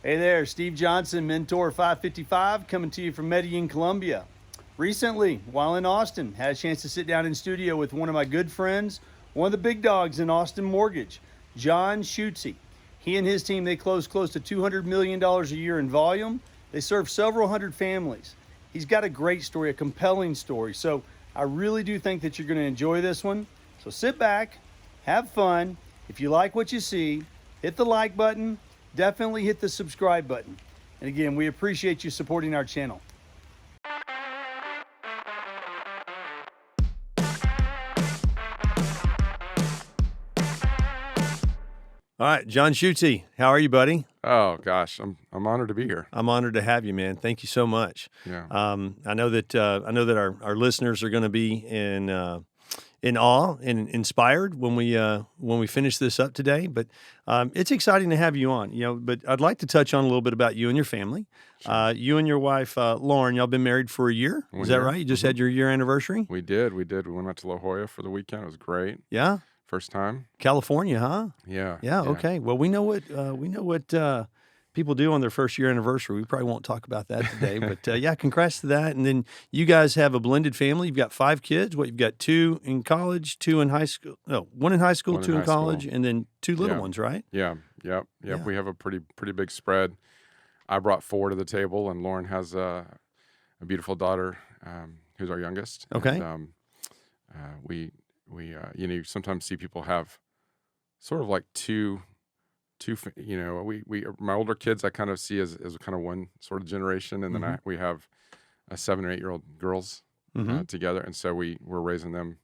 Hey there, Steve Johnson, Mentor 555, coming to you from Medellin, Colombia. Recently, while in Austin, had a chance to sit down in studio with one of my good friends, one of the big dogs in Austin mortgage, John Schutze. He and his team, they close close to $200 million a year in volume. They serve several hundred families. He's got a great story, a compelling story. So I really do think that you're going to enjoy this one. So sit back, have fun. If you like what you see, hit the like button. Definitely hit the subscribe button. And again, we appreciate you supporting our channel. All right, John Schutze, how are you, buddy? Oh gosh, I'm honored to be here. I'm honored to have you, man. Thank you so much. Yeah. I know that our listeners are going to be in awe and inspired when we finish this up today. But it's exciting to have you on. But I'd like to touch on a little bit about you and your family. Sure. You and your wife, Lauren, y'all been married for a year. Is that right? You just had your year anniversary. We did. We went out to La Jolla for the weekend. It was great. Yeah. First time. California, huh? Yeah. Yeah. Okay. Well, we know what people do on their first year anniversary. We probably won't talk about that today, but yeah, congrats to that. And then you guys have a blended family. You've got 5 kids. You've got 2 in college, 2 in high school. No, 1 in high school, 2 in college, and then 2 little ones, right? Yeah. Yep. Yeah. We have a pretty big spread. I brought 4 to the table, and Lauren has a beautiful daughter who's our youngest. Okay. And, we you sometimes see people have sort of like two my older kids I kind of see as kind of one sort of generation, and then we have a 7 or 8 year old girls together, and so we're raising them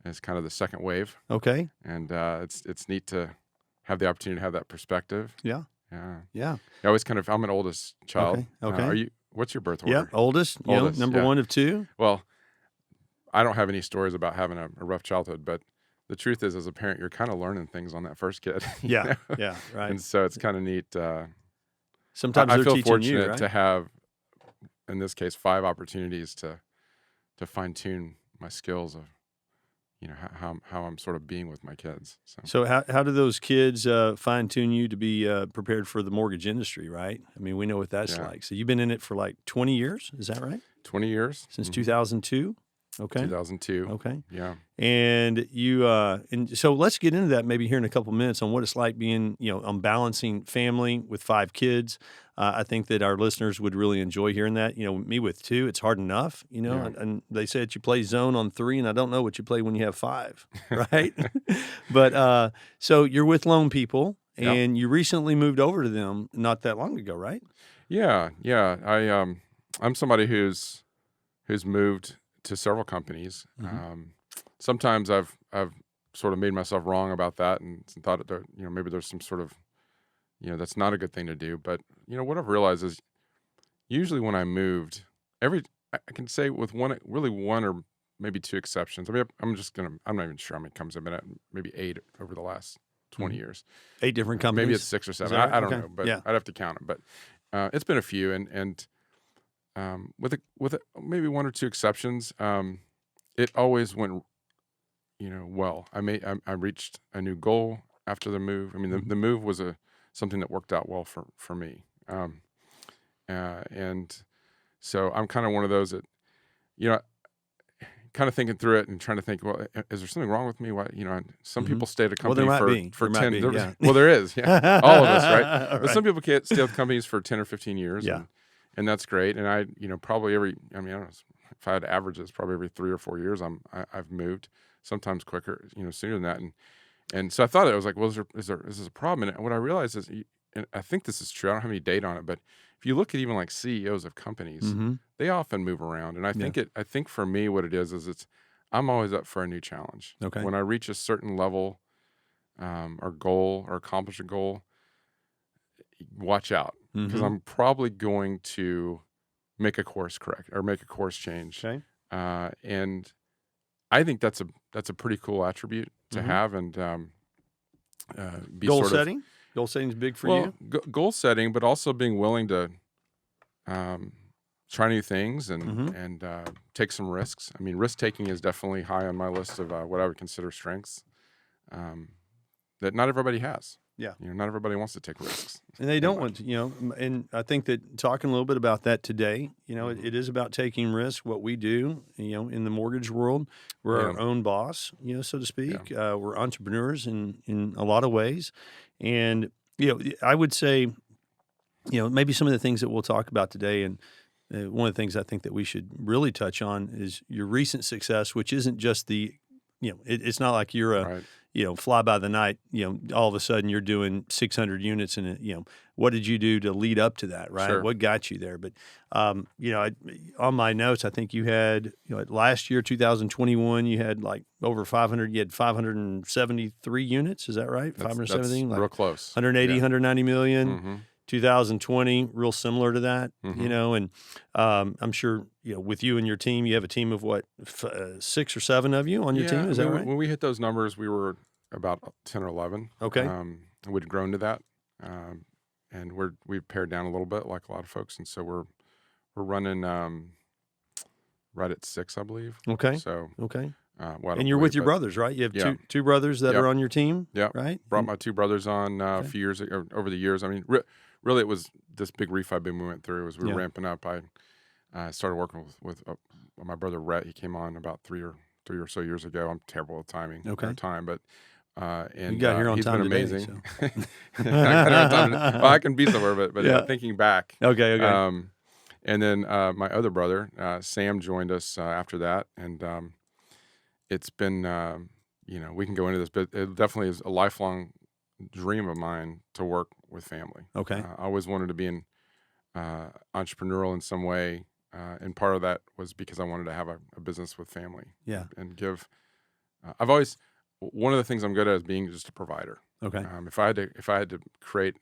as kind of the second wave. Okay. And it's neat to have the opportunity to have that perspective. Yeah. I always I'm an oldest child. Okay. What's your birth order? Yeah, oldest, number 1 of 2. Well, I don't have any stories about having a rough childhood, but the truth is, as a parent, you're kind of learning things on that first kid. Yeah, right. And so it's kind of neat. Sometimes I they're feel teaching fortunate you, right? to have, in this case, 5 opportunities to fine tune my skills of, how I'm sort of being with my kids. So how do those kids fine tune you to be prepared for the mortgage industry, right? I mean, we know what that's like. So you've been in it for like 20 years, is that right? 20 years. Since 2002? Okay. 2002. Okay. Yeah. And you and so let's get into that maybe here in a couple minutes on what it's like being, on balancing family with 5 kids. I think that our listeners would really enjoy hearing that. Me with 2, it's hard enough, and they say that you play zone on 3, and I don't know what you play when you have 5, right? But so you're with Lone People, and you recently moved over to them not that long ago, right? Yeah. I'm somebody who's moved to several companies. Sometimes I've sort of made myself wrong about that and thought that maybe there's some sort of that's not a good thing to do. But what I've realized is usually when I moved, I can say with one or maybe 2 exceptions. I mean, I'm not even sure how many comes in, but maybe 8 over the last 20 years. 8 different companies. Maybe it's 6 or 7. I don't know, but I'd have to count them. But it's been a few, and with maybe 1 or 2 exceptions, it always went, well. I reached a new goal after the move. I mean, the move was something that worked out well for me, and so I'm kind of one of those that, kind of thinking through it and trying to think, well, is there something wrong with me? Why, some people stay at a company for 10. Well, there is, all of us, right? But some people can't stay with companies for 10 or 15 years. Yeah. And that's great. And I, probably I don't know, if I had to average this, probably every 3 or 4 years, I've moved, sometimes quicker, sooner than that. And so I thought, I was like, well, is this a problem? And what I realized is, and I think this is true, I don't have any data on it, but if you look at even like CEOs of companies, they often move around. And I think for me, what it is I'm always up for a new challenge. Okay. When I reach a certain level, or goal, or accomplish a goal, watch out, because I'm probably going to make a course correct or make a course change. Okay. And I think that's a pretty cool attribute to have, and be goal sort setting. Goal setting is big for you. Goal setting, but also being willing to try new things and take some risks. I mean, risk taking is definitely high on my list of what I would consider strengths that not everybody has. Yeah. Not everybody wants to take risks. And they don't want to, and I think that talking a little bit about that today, it is about taking risks. What we do, in the mortgage world, we're our own boss, so to speak. We're entrepreneurs in a lot of ways. And, I would say, maybe some of the things that we'll talk about today, and one of the things I think that we should really touch on is your recent success, which isn't just it's not like you're a, Right. Fly by the night, all of a sudden you're doing 600 units and, what did you do to lead up to that, right? Sure. What got you there? But, on my notes, I think you had, last year, 2021, you had like over 500, you had 573 units. Is that right? 517? That's real close. 180, 190 million. Mm-hmm. 2020, real similar to that, Mm-hmm. and I'm sure, with you and your team, you have a team of what, 6 or 7 of you on your team? Is that right? When we hit those numbers, we were about 10 or 11. Okay. We'd grown to that, and we've pared down a little bit, like a lot of folks, and so we're running right at 6, I believe. Okay. So okay. Well, I don't And you're with believe, your but brothers, right? You have Yeah. two brothers that Yep. are on your team, Yep. right? Brought my 2 brothers on a Okay. few years ago, over the years. I mean, really, it was this big refi boom we went through. As we were Yeah. ramping up, I started working with my brother Rhett. He came on about three or so years ago. I'm terrible with timing. Okay. Or time, but and You got here on he's time been today, amazing. so. I got here on time well, I can be somewhere, but Yeah. thinking back. Okay. And then my other brother Sam joined us after that, and it's been we can go into this, but it definitely is a lifelong dream of mine to work with family. Okay. I always wanted to be entrepreneurial in some way, and part of that was because I wanted to have a business with family. Yeah. And give. I've always one of the things I'm good at is being just a provider. Okay. If I had to create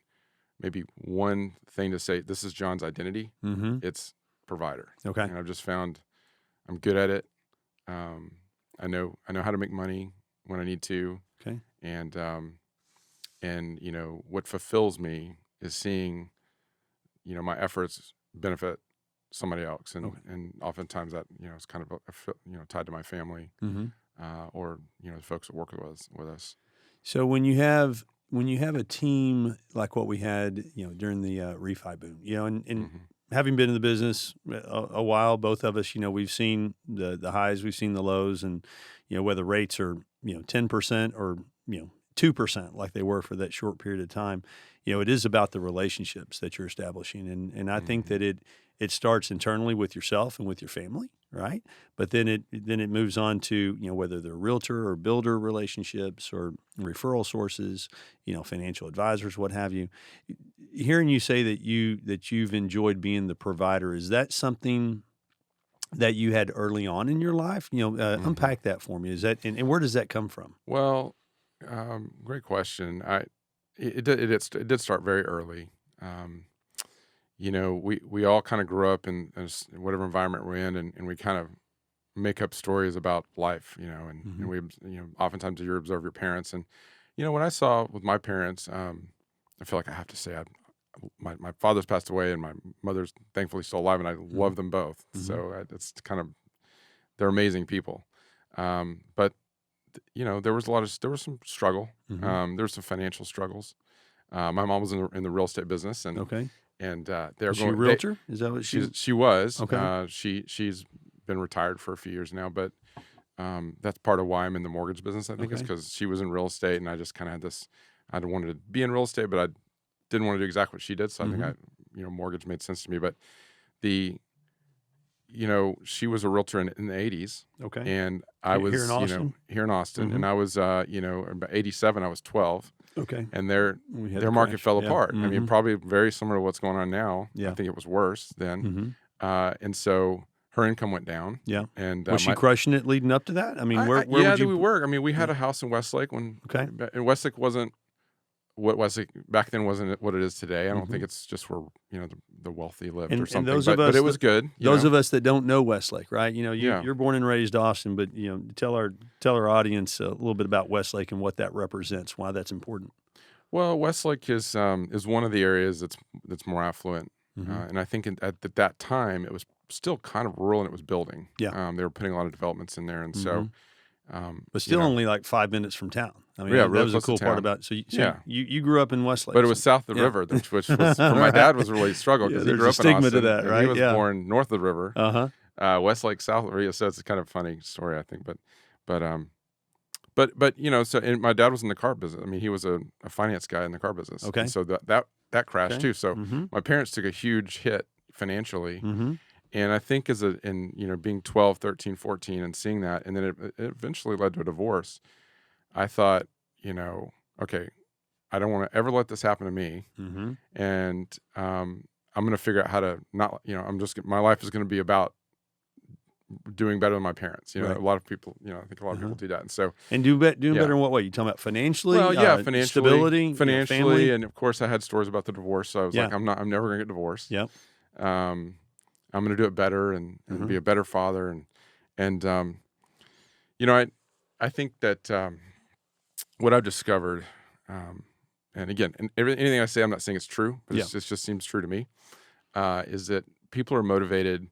maybe one thing to say, this is John's identity, Mm-hmm. it's provider. Okay. And I've just found I'm good at it. I know how to make money when I need to. Okay. And what fulfills me is seeing, my efforts benefit somebody else, and Okay. and oftentimes that is kind of tied to my family, Mm-hmm. or the folks that work with us. So when you have a team like what we had, during the refi boom, and Mm-hmm. having been in the business a while, both of us, we've seen the highs, we've seen the lows, and whether rates are 10% or 2% like they were for that short period of time, it is about the relationships that you're establishing, and I think that it starts internally with yourself and with your family, right? But then it moves on to whether they're realtor or builder relationships or referral sources, financial advisors, what have you. Hearing you say that you've enjoyed being the provider, is that something that you had early on in your life? Unpack that for me. Is that and where does that come from? Well, great question. It did start very early. We all kind of grew up in whatever environment we're in, and we kind of make up stories about life, and we, oftentimes you observe your parents. And, what I saw with my parents, I feel like I have to say, my father's passed away and my mother's thankfully still alive, and I love them both. Mhm. So it's kind of, they're amazing people. But there was some struggle. Mhm. There were some financial struggles. My mom was in the real estate business, and Okay. they're Is she a going. realtor? Is that what She was. Okay. She's been retired for a few years now, but that's part of why I'm in the mortgage business. I think is Okay. because she was in real estate, and I just kind of had this. I wanted to be in real estate, but I didn't want to do exactly what she did. So I think mortgage made sense to me. But she was a realtor in the 80s. Okay. And I was, Here in Austin? here in Austin. Mhm. And I was, about 87, I was 12. Okay. And We had their the market crash. fell Yeah. apart. I mean, Mhm. probably very similar to what's going on now. Yeah. I think it was worse then. Mhm. And so her income went down. Yeah. And Was she crushing it leading up to that? I mean, where yeah, would you? we were. I mean, we had a house in Westlake and Westlake wasn't what Westlake back then wasn't what it is today. I don't think it's just where the wealthy lived or something. those but of us it was good. Those of us that don't know Westlake, right? Yeah. You're born and raised Austin, but tell our audience a little bit about Westlake and what that represents, why that's important. Well, Westlake is one of the areas that's more affluent, Mhm. and I think at that time it was still kind of rural and it was building. Yeah. They were putting a lot of developments in there, and so But still only like 5 minutes from town. I mean, Yeah, that really was a close to cool part town. about it. So Yeah. you grew up in Westlake. But it was south of the river, which was, for my dad, was really a struggle because he there's grew a up in stigma Austin. to that, and right? he was born north of the river. Westlake, south of the river. So it's kind of a funny story, I think. But and my dad was in the car business. I mean, he was a finance guy in the car business. Okay. And so that crashed too. So Mm-hmm. my parents took a huge hit financially. Mm-hmm. And I think being 12, 13, 14 and seeing that, and then it eventually led to a divorce. I thought, okay, I don't want to ever let this happen to me. Mm-hmm. And I'm going to figure out how to not, my life is going to be about doing better than my parents. Right. A lot of people, I think a lot of people do that. And so, doing better in what way? You talking about financially? well, yeah, financially, stability, family? and of course I had stories about the divorce. So I was like, I'm never going to get divorced. Yep. I'm going to do it better and be a better father. And I think that what I've discovered, and again, anything I say, I'm not saying it's true, but it just seems true to me, is that people are motivated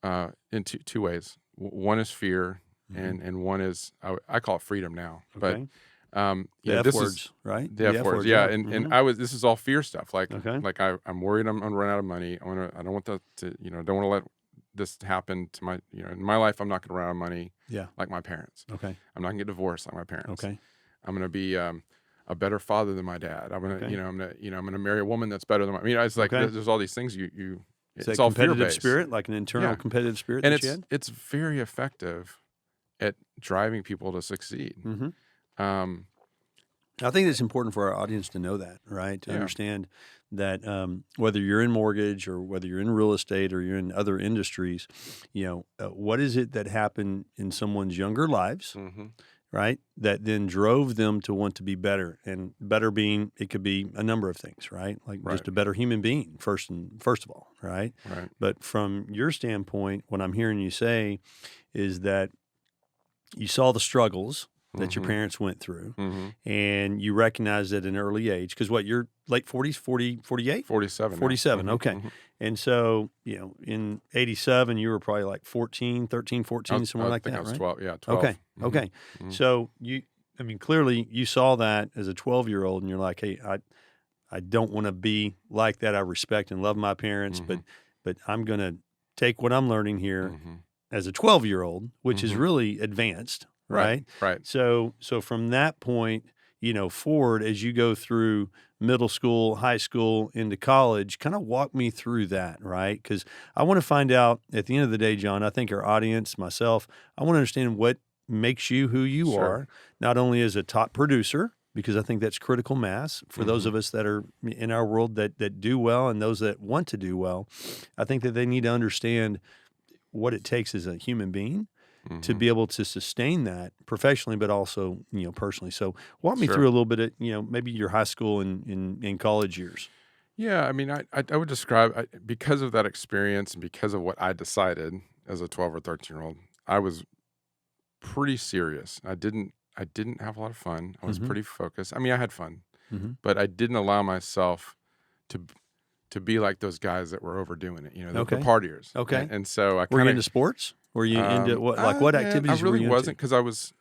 in two ways. One is fear, and one is, I call it freedom now. Okay. But the F words, right? The F words, yeah. And this is all fear stuff. Like I'm worried I'm gonna run out of money. I don't want that to, don't want to let this happen to my, in my life. I'm not gonna run out of money. Yeah. Like my parents. Okay. I'm not gonna get divorced like my parents. Okay. I'm gonna be a better father than my dad. I'm gonna, I'm gonna marry a woman that's better than my. It's like there's all these things it's all competitive fear-based. spirit, like an internal competitive spirit, and that you had? it's very effective at driving people to succeed. Mm-hmm. I think it's important for our audience to know that, right? To understand that whether you're in mortgage or whether you're in real estate or you're in other industries, what is it that happened in someone's younger lives, right, that then drove them to want to be better? And better being, it could be a number of things, right? Like just a better human being, first of all, right? Right. But from your standpoint, what I'm hearing you say is that you saw the struggles that your parents went through, and you recognized at an early age, because you're late 40s, 48? 47. 47, okay. And so, in 87, you were probably like 14, somewhere like that, right? I was 12, 12. Okay. So clearly you saw that as a 12-year-old, and you're like, hey, I don't want to be like that. I respect and love my parents, but I'm going to take what I'm learning here as a 12-year-old, which is really advanced. Right. So from that point, forward, as you go through middle school, high school, into college, kind of walk me through that, right? Because I want to find out at the end of the day, John, I think our audience, myself, I want to understand what makes you who you are, not only as a top producer, because I think that's critical mass for those of us that are in our world that do well, and those that want to do well. I think that they need to understand what it takes as a human being to be able to sustain that professionally, but also, personally. So walk me through a little bit of, maybe your high school and college years. Yeah. I would describe, because of that experience and because of what I decided as a 12 or 13-year-old, I was pretty serious. I didn't have a lot of fun. I was pretty focused. I had fun, but I didn't allow myself to be like those guys that were overdoing it, the partiers. Okay. And so were you into sports? Were you into what activities? I really were you wasn't, because I was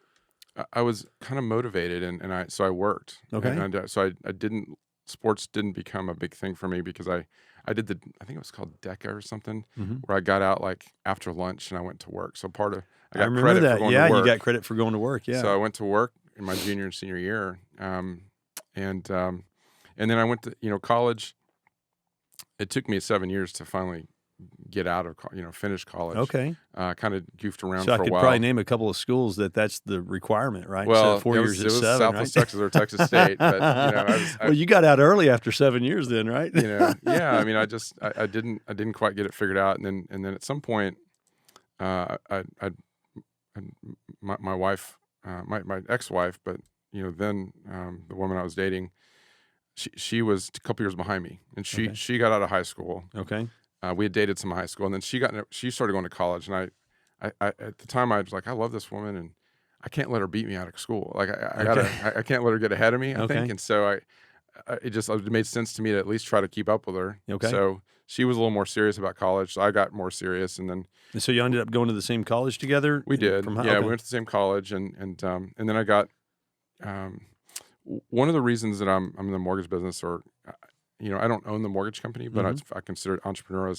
kind of motivated, and I worked. Okay. And so I didn't. Sports didn't become a big thing for me because I did I think it was called DECA or something, where I got out like after lunch and I went to work. So I got remember credit that. for going to work. You got credit for going to work. Yeah. So I went to work in my junior and senior year, and then I went to college. It took me 7 years to finally get out of finish college. Okay. Kind of goofed around so for a while. I could probably name a couple of schools that's the requirement, right? Well, so 4 years at 7, Southwest right? Texas or Texas State, but well, you got out early after 7 years, then, right? Yeah. I didn't quite get it figured out, and then at some point, my wife, my ex-wife, but then the woman I was dating, she was a couple years behind me, and she got out of high school. Okay. We had dated some in high school, and then she started going to college, and I at the time I was like, I love this woman, and I can't let her beat me out of school. Like I can't let her get ahead of me. I think, and so it made sense to me to at least try to keep up with her. Okay. So she was a little more serious about college, so I got more serious, and then And so you ended up going to the same college together? we did. From Yeah, okay. we went to the same college, and then I got one of the reasons that I'm in the mortgage business, or I don't own the mortgage company, but I consider it entrepreneur.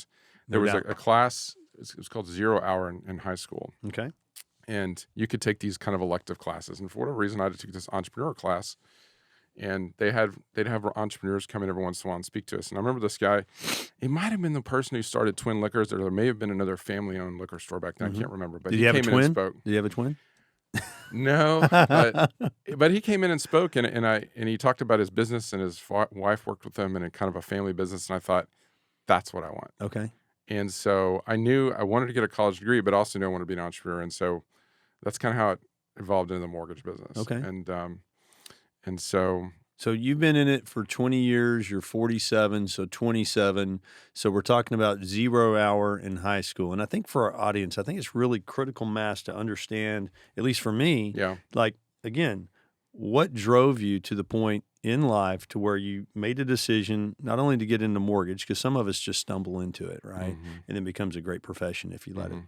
There was a class. It was called 0 Hour in high school. Okay. And you could take these kind of elective classes. And for whatever reason, I took this entrepreneur class, and they'd have entrepreneurs come in every once in a while and speak to us. And I remember this guy, he might have been the person who started Twin Liquors, or there may have been another family-owned liquor store back then. I can't remember. But Did he have came a in and twin? spoke. Did you have a twin? No, but he came in and spoke, and he talked about his business, and his wife worked with him in kind of a family business. And I thought, that's what I want. Okay. And so I knew I wanted to get a college degree, but also knew I wanted to be an entrepreneur. And so that's kind of how it evolved into the mortgage business. Okay. And so you've been in it for 20 years. You're 47, so 27. So we're talking about 0 Hour in high school. And I think for our audience, I think it's really critical mass to understand, at least for me, like, again, what drove you to the point in life to where you made a decision not only to get into mortgage, because some of us just stumble into it, right? And then becomes a great profession if you let it,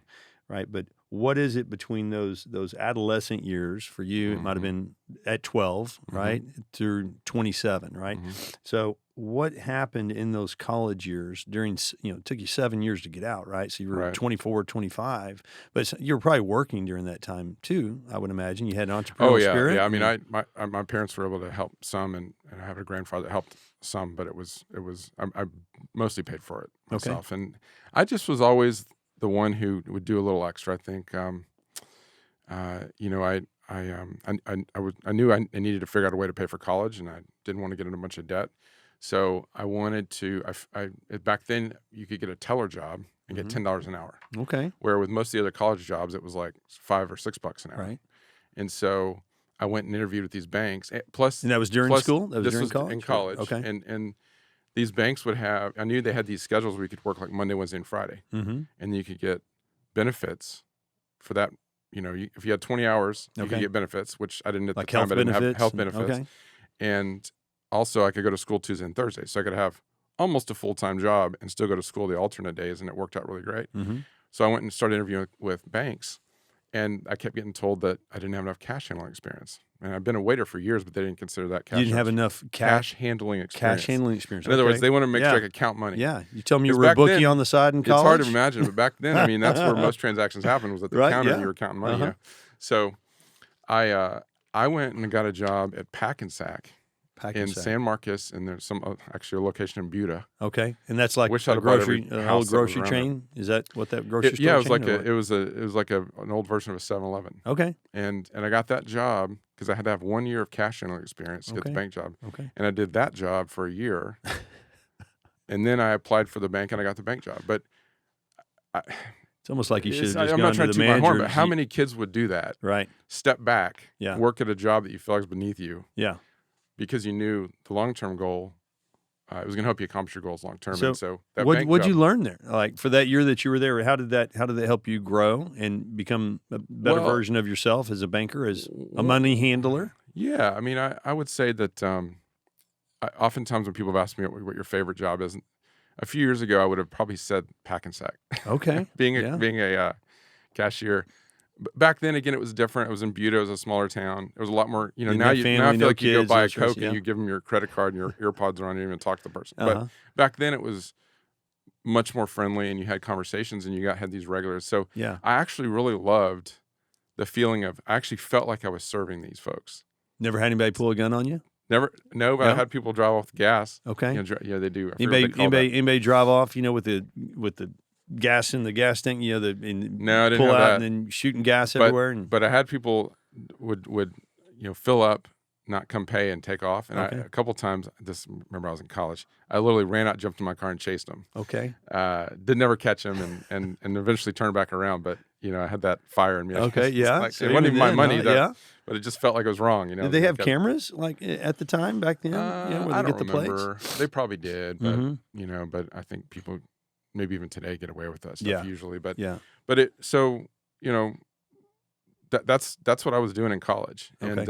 right? But what is it between those adolescent years for you? It might have been at 12, right, through 27, right? So what happened in those college years during, it took you 7 years to get out, right? So you were 24, 25, but you were probably working during that time too, I would imagine. You had an entrepreneurial spirit. Yeah. I mean, my parents were able to help some, and I have a grandfather that helped some, but I mostly paid for it myself. And I just was always the one who would do a little extra. I think, I knew I needed to figure out a way to pay for college, and I didn't want to get in a bunch of debt. So I wanted to, back then you could get a teller job and get $10 an hour. Okay. Where with most of the other college jobs, it was like $5 or $6 an hour. Right. And so I went and interviewed with these banks. And that was during school? That was during college? In college. Okay. And these banks would have, I knew they had these schedules where you could work like Monday, Wednesday, and Friday. And you could get benefits for that. If you had 20 hours, you could get benefits, which I didn't at like the time. I didn't have health benefits. Okay. And also I could go to school Tuesday and Thursday. So I could have almost a full-time job and still go to school the alternate days, and it worked out really great. So I went and started interviewing with banks, and I kept getting told that I didn't have enough cash handling experience. And I've been a waiter for years, but they didn't consider that cash. You didn't have enough cash handling experience. Cash handling experience. In other words, they want to make sure I could count money. Yeah. You tell me you were a bookie on the side in college? It's hard to imagine, but back then, I mean, that's where most transactions happened, was at the counter and you were counting money. So I went and got a job at Pack and Sack in San Marcos, and there's actually a location in Buda. Okay, and that's like Wish a I'd have bought grocery, every an house old that was grocery around chain. Is that what that grocery store? Yeah, it was chain, like an old version of a 7-Eleven. Okay, and I got that job because I had to have 1 year of cash handling experience to get the bank job. Okay, and I did that job for a year, and then I applied for the bank and I got the bank job. But it's almost like you should have just I'm gone not trying to to the toot my horn, manager. but how many kids would do that? Right. Step back, Yeah. work at a job that you feel like is beneath you. Yeah. Because you knew the long-term goal, it was going to help you accomplish your goals long-term. So, and so that what'd bank you job, learn there? Like for that year that you were there, how did that help you grow and become a better version of yourself as a banker, as a money handler? Yeah, I mean, I would say that oftentimes when people have asked me what your favorite job is, a few years ago I would have probably said Pack and Sack. Okay, being a cashier. But back then, again, it was different. It was in Buda. It was a smaller town. It was a lot more, now I feel like you go buy a Coke and you give them your credit card and your earpods are on, you don't even talk to the person. But back then it was much more friendly, and you had conversations and you had these regulars. So I actually really loved the feeling of, I actually felt like I was serving these folks. Never had anybody pull a gun on you? But I had people drive off the gas. Okay. Yeah, they do. Anybody drive off, with the gas in the gas tank, No, I didn't pull have out that. and then shooting gas everywhere. But I had people would fill up, not come pay, and take off. And a couple times, remember I was in college, I literally ran out, jumped in my car, and chased them. Okay. Did never catch them, and eventually turned back around. But I had that fire in me. Okay, yeah. So it wasn't even my money, but it just felt like it was wrong. Did they have cameras like at the time back then? Where I they don't get the remember. plates? They probably did, but but I think people maybe even today get away with that stuff usually. But that's what I was doing in college, Okay.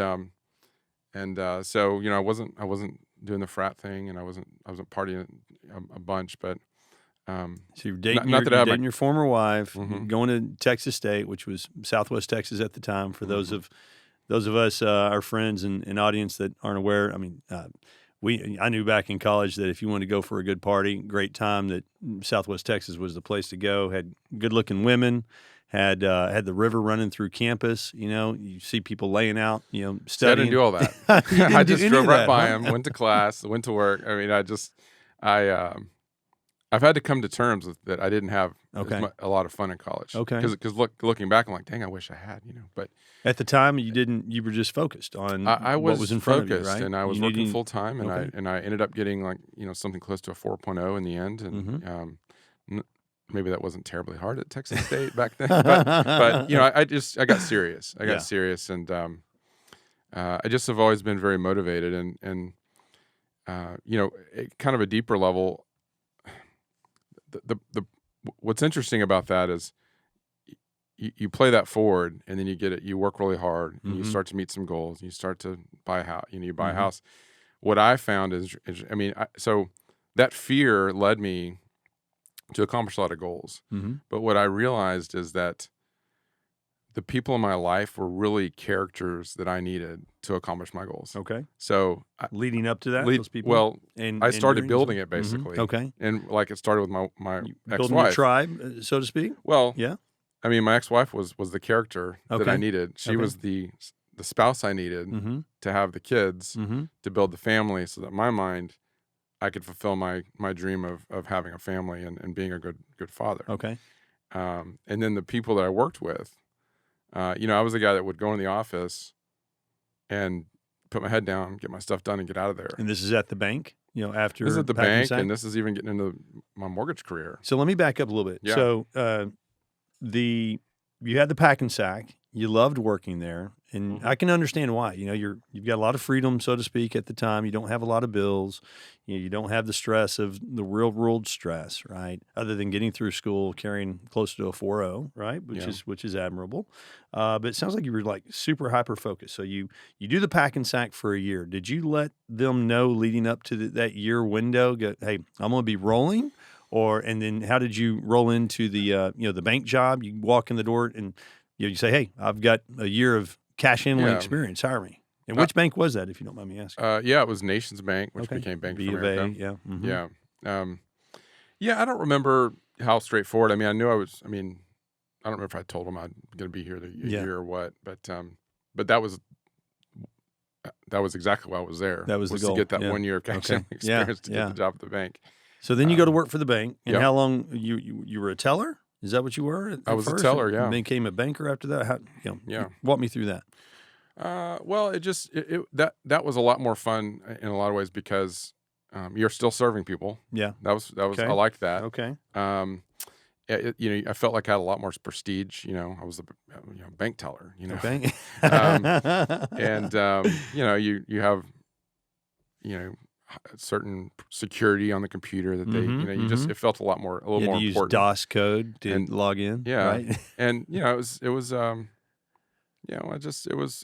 and so I wasn't doing the frat thing, and I wasn't partying a bunch, but So you're dating, not that I you're had dating your former wife, Mhm. going to Texas State, which was Southwest Texas at the time. For those of us, our friends and audience that aren't aware, I mean, I knew back in college that if you wanted to go for a good party, great time, that Southwest Texas was the place to go. Had good looking women, had the river running through campus. You know, you see people laying out, See, I studying. didn't do all that. You didn't I do just any drove of right that, by huh? them, went to class, went to work. I mean, I've had to come to terms with that. I didn't have Okay. a lot of fun in college. Okay. Because looking back, I'm like, dang, I wish I had. But At the time, you didn't. You were just focused on I what was in front focused, of you, right? and I was You working needed- full time, and Okay. I ended up getting like something close to a 4.0 in the end, and maybe that wasn't terribly hard at Texas State back then, but I got serious. I got Yeah. serious, and I just have always been very motivated, and kind of a deeper level. The what's interesting about that is you play that forward, and then you get it. You work really hard, and you start to meet some goals. And you start to buy a house. You buy a house. What I found is so that fear led me to accomplish a lot of goals. But what I realized is that the people in my life were really characters that I needed to accomplish my goals. Okay. So Leading up to that, those people. well, and I started during as building well? it basically. Okay. And like it started with my Building your ex-wife. tribe, so to speak. Well, Yeah. I mean, my ex-wife was the character that I Okay. needed. She Okay. was the spouse I needed to have the kids, to build the family, so that in my mind, I could fulfill my dream of having a family and being a good father. Okay. And then the people that I worked with, I was the guy that would go in the office and put my head down, get my stuff done, and get out of there. And this is at the bank, after This is at the Pack and bank, Sack? and this is even getting into my mortgage career. So let me back up a little bit. Yeah. So you had the Pack and Sack. You loved working there, and I can understand why. You've got a lot of freedom, so to speak, at the time. You don't have a lot of bills. You don't have the stress of the real world stress, right? Other than getting through school, carrying close to a 4.0, right? Which is admirable. But it sounds like you were like super hyper focused. So you do the Pack and Sack for a year. Did you let them know leading up to that year window? Go, hey, I'm going to be rolling. And then how did you roll into the the bank job? You walk in the door and you say, "Hey, I've got a year of cash handling experience. Hire me." And which bank was that, if you don't mind me asking? It was Nations Bank, which Okay. became Bank B of of America. A, yeah. Yeah. I don't remember how straightforward. I mean, I knew I was. I mean, I don't remember if I told them I'm going to be here a year or what, but that was exactly why I was there. That was the goal. to get that Yeah. 1 year of cash Okay. handling experience to Yeah. get the job at the bank. So then you go to work for the bank, and Yep. how long you were a teller? Is that what you were? I was a first, teller, and yeah. became a banker after that. How, Yeah. Walk me through that. Well, that was a lot more fun in a lot of ways because you're still serving people. Yeah. That was Okay. I liked that. Okay. I felt like I had a lot more prestige. I was a bank teller. Okay. And you have certain security on the computer that they it felt a little more You had to use important. DOS code to And- log in. Yeah. Right? And I was I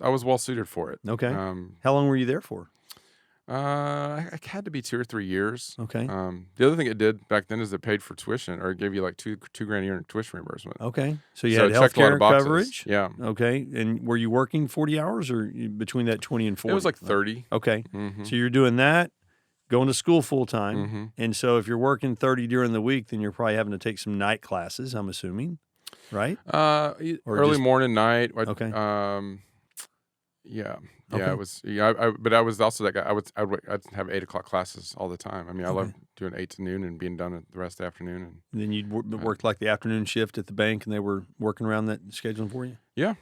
was well suited for it. Okay. How long were you there for? I had to be 2 or 3 years. Okay. The other thing it did back then is it paid for tuition, or it gave you like $2,000 a year in tuition reimbursement. Okay. So you So had it checked a lot healthcare of boxes. coverage. Yeah. Okay. And were you working 40 hours or between that 20 and 40? It was like 30. Okay. Mm-hmm. So you're doing that, going to school full time. Mm-hmm. And so if you're working 30 during the week, then you're probably having to take some night classes, I'm assuming. Right? Or Early just- morning, night. Okay. Yeah. Okay. Yeah, it was. Yeah, but I was also that guy. I'd have 8 o'clock classes all the time. I mean, I loved doing 8 to noon and being done at the rest of the afternoon. And Then you'd worked like the afternoon shift at the bank, and they were working around that scheduling for you? yeah.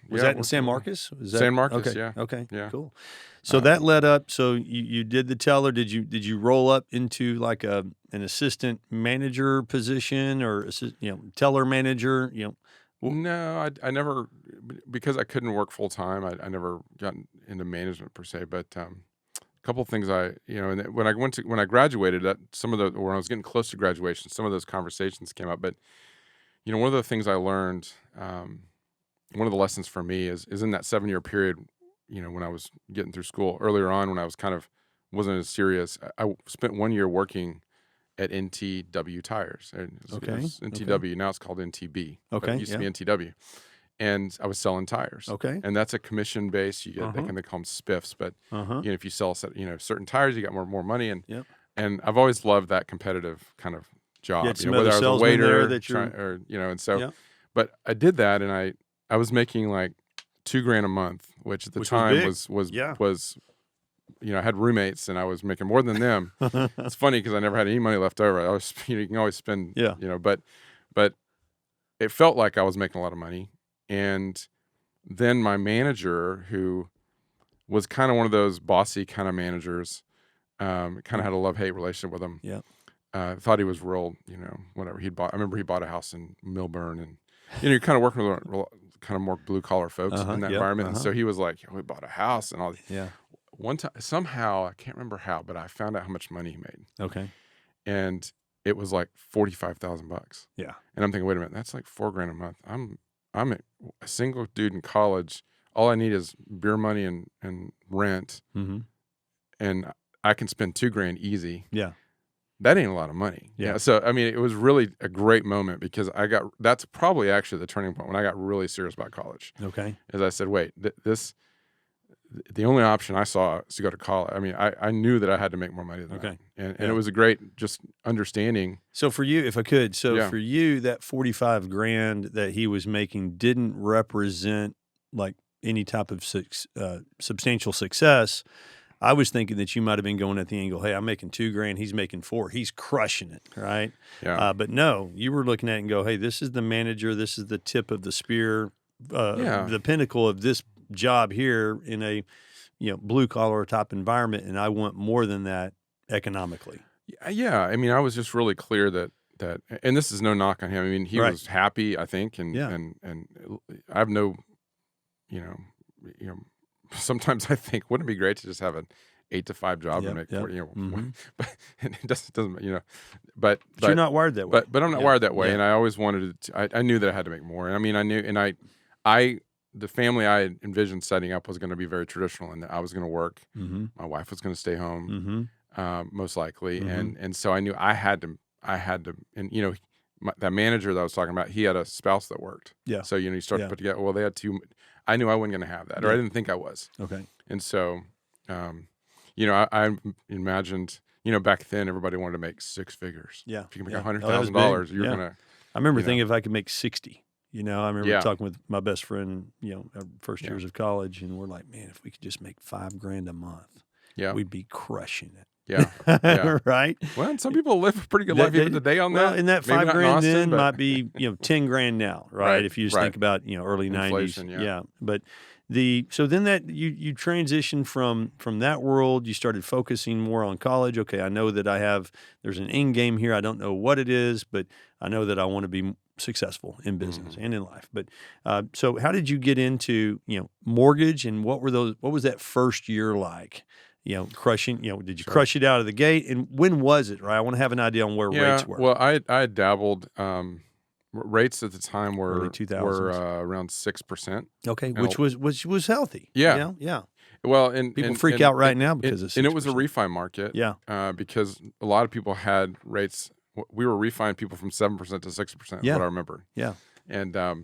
Was that in San Marcos? Was that, San Marcos, okay. yeah. Okay. Yeah. Cool. So that led up. So you did the teller. Did you roll up into like an assistant manager position or teller manager? No, I never, because I couldn't work full time. I never got into management per se. But a couple of things and when I graduated, when I was getting close to graduation, some of those conversations came up. But one of the things I learned, one of the lessons for me is in that 7-year period, when I was getting through school earlier on, when I was kind of wasn't as serious. I spent 1 year working at NTW Tires. It was NTW. Now it's called NTB. But Okay, it used to be NTW. And I was selling tires. Okay. And that's a commission base. You get, they call them spiffs. But if you sell certain tires, you got more money. And I've always loved that competitive kind of job. Whether I was a waiter and so. But I did that, and I was making like $2,000 a month, which at the time was I had roommates, and I was making more than them. It's funny because I never had any money left over. I was, you can always spend, but it felt like I was making a lot of money. And then my manager, who was kind of one of those bossy kind of managers, kind of had a love-hate relationship with him. Thought he was real, whatever. I remember he bought a house in Millburn, and you're kind of working with kind of more blue-collar folks in that environment. And so he was like, we bought a house and all. One time, somehow, I can't remember how, but I found out how much money he made. Okay. And it was like $45,000. Yeah. And I'm thinking, wait a minute, that's like $4,000 a month. I'm a single dude in college. All I need is beer money and rent, and I can spend $2,000 easy. Yeah. That ain't a lot of money. Yeah. So, I mean, it was really a great moment because that's probably actually the turning point when I got really serious about college. Okay. As I said, wait, the only option I saw is to go to college. I mean, I knew that I had to make more money than that. And it was a great just understanding. So for you, if I could, for you, that $45,000 that he was making didn't represent like any type of substantial success. I was thinking that you might have been going at the angle, hey, I'm making $2,000, he's making $4,000, he's crushing it, right? Yeah. But no, you were looking at it and go, hey, this is the manager, this is the tip of the spear, the pinnacle of this job here in a blue collar type environment, and I want more than that economically. Yeah, I mean, I was just really clear that, and this is no knock on him. I mean, he was happy, I think, and I have no, sometimes I think, wouldn't it be great to just have an 8 to 5 job and make 40, but it doesn't, but you're not wired that way. But I'm not wired that way, and I always wanted to. I knew that I had to make more. And I mean, I knew, and the family I had envisioned setting up was going to be very traditional, and that I was going to work. My wife was going to stay home, most likely, and so I knew I had to, and that manager that I was talking about, he had a spouse that worked. Yeah. So you start to put together. Well, they had 2. I knew I wasn't going to have that, or I didn't think I was. Okay. And so, I imagined, back then everybody wanted to make 6 figures. Yeah. If you can make $100,000, you're gonna. I remember thinking if I could make 60. I remember talking with my best friend, our first years of college, and we're like, man, if we could just make $5,000 a month, we'd be crushing it. Yeah. Right. Well, and some people live a pretty good life even today on that. Well, and that $5,000 then might be, $10,000 now, right? If you just think about, early Inflation, 90s. Yeah. But so then that you transitioned from that world, you started focusing more on college. Okay, I know that there's an end game here. I don't know what it is, but I know that I want to be successful in business and in life. But so how did you get into, mortgage, and what was that first year like? Crushing, did you crush it out of the gate? And when was it, right? I want to have an idea on where rates were. Well, I dabbled. Rates at the time were early 2000s. Were around 6%. Okay, which was healthy. Yeah. Yeah. Well, and people freak out right now because of 6%. And it was a refi market. Yeah. Because a lot of people had rates. We were refining people from 7% to 6%. Yeah. What I remember. Yeah. And I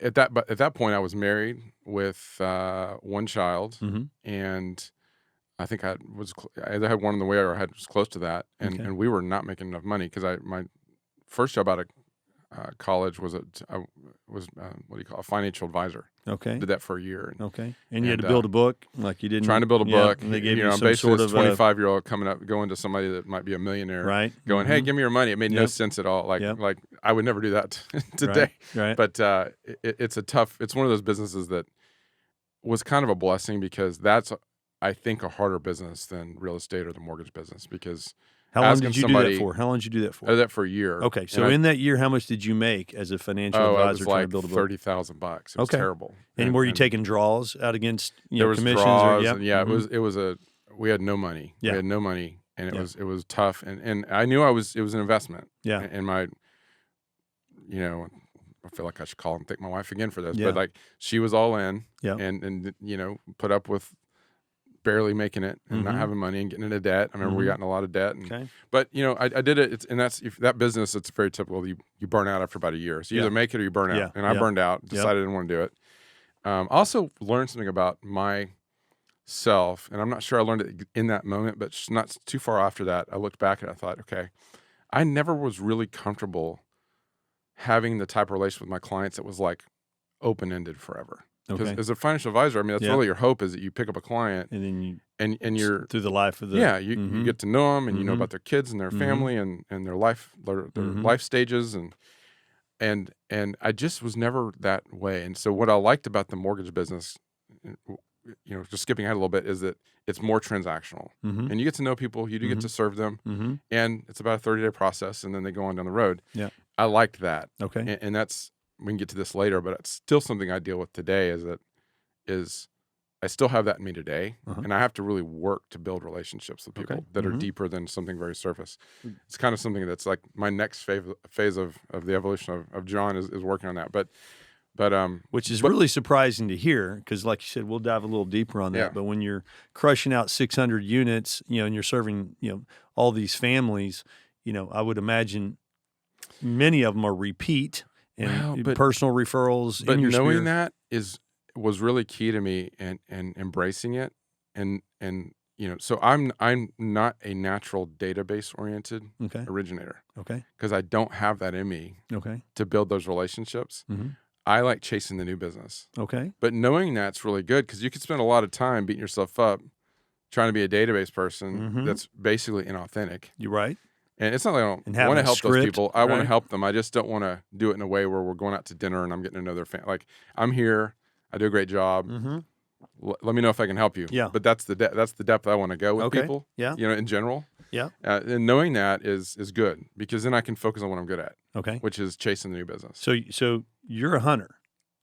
at that point I was married with 1 child, and I think I either had one on the way or I was close to that, and we were not making enough money because my first job out of college was what do you call a financial advisor. Okay, did that for a year. And you had to build a book, like you didn't trying to build a book. And they gave you some basically sort of 25-year-old going to somebody that might be a millionaire, right? Going, hey, give me your money. It made no sense at all. Like I would never do that today. Right. But it's one of those businesses that was kind of a blessing because that's, I think, a harder business than real estate or the mortgage business because. How long did you do that for? I did that for a year. Okay, so in that year, how much did you make as a financial advisor trying to build a book? $30,000. It was terrible. And were you taking draws out against there was commissions? Draws, and we had no money. Yeah. We had no money, and it was tough. And I knew it was an investment. Yeah. And my, I feel like I should call and thank my wife again for this, but like she was all in. Yeah. And put up with barely making it and not having money and getting into debt. I remember we got in a lot of debt. And, but, you know, I did it. And that's that business, it's very typical. You burn out after about a year. So you either make it or you burn out. And I burned out, decided I didn't want to do it. Also learned something about myself. And I'm not sure I learned it in that moment, but not too far after that, I looked back and I thought, okay, I never was really comfortable having the type of relationship with my clients that was like open-ended forever. Because as a financial advisor, I mean, that's really your hope, is that you pick up a client and then you and you're through the life of the you get to know them and you know about their kids and their family and their life life stages and I just was never that way. And so what I liked about the mortgage business, you know, just skipping ahead a little bit, is that it's more transactional and you get to know people, you do get to serve them, and it's about a 30-day process, and then they go on down the road. I liked that. And that's, we can get to this later, but it's still something I deal with today. Is I still have that in me today, and I have to really work to build relationships with people that are deeper than something very surface. It's kind of something that's like my next phase of the evolution of John is working on that. But which is really surprising to hear, because like you said, we'll dive a little deeper on that. But when you're crushing out 600 units, you know, and you're serving, you know, all these families, you know, I would imagine many of them are repeat and personal referrals. But in your knowing sphere. that was really key to me, and embracing it, and you know, so I'm not a natural database oriented originator. Because I don't have that in me. To build those relationships. I like chasing the new business. But knowing that's really good, because you could spend a lot of time beating yourself up trying to be a database person that's basically inauthentic. You're right. And it's not like I don't want to help those people. I want to help them. I just don't want to do it in a way where we're going out to dinner and I'm getting to know their family. Like, I'm here, I do a great job. Let me know if I can help you. But that's the depth I want to go with people. You know, in general. And knowing that is good, because then I can focus on what I'm good at. Which is chasing the new business. So you're a hunter.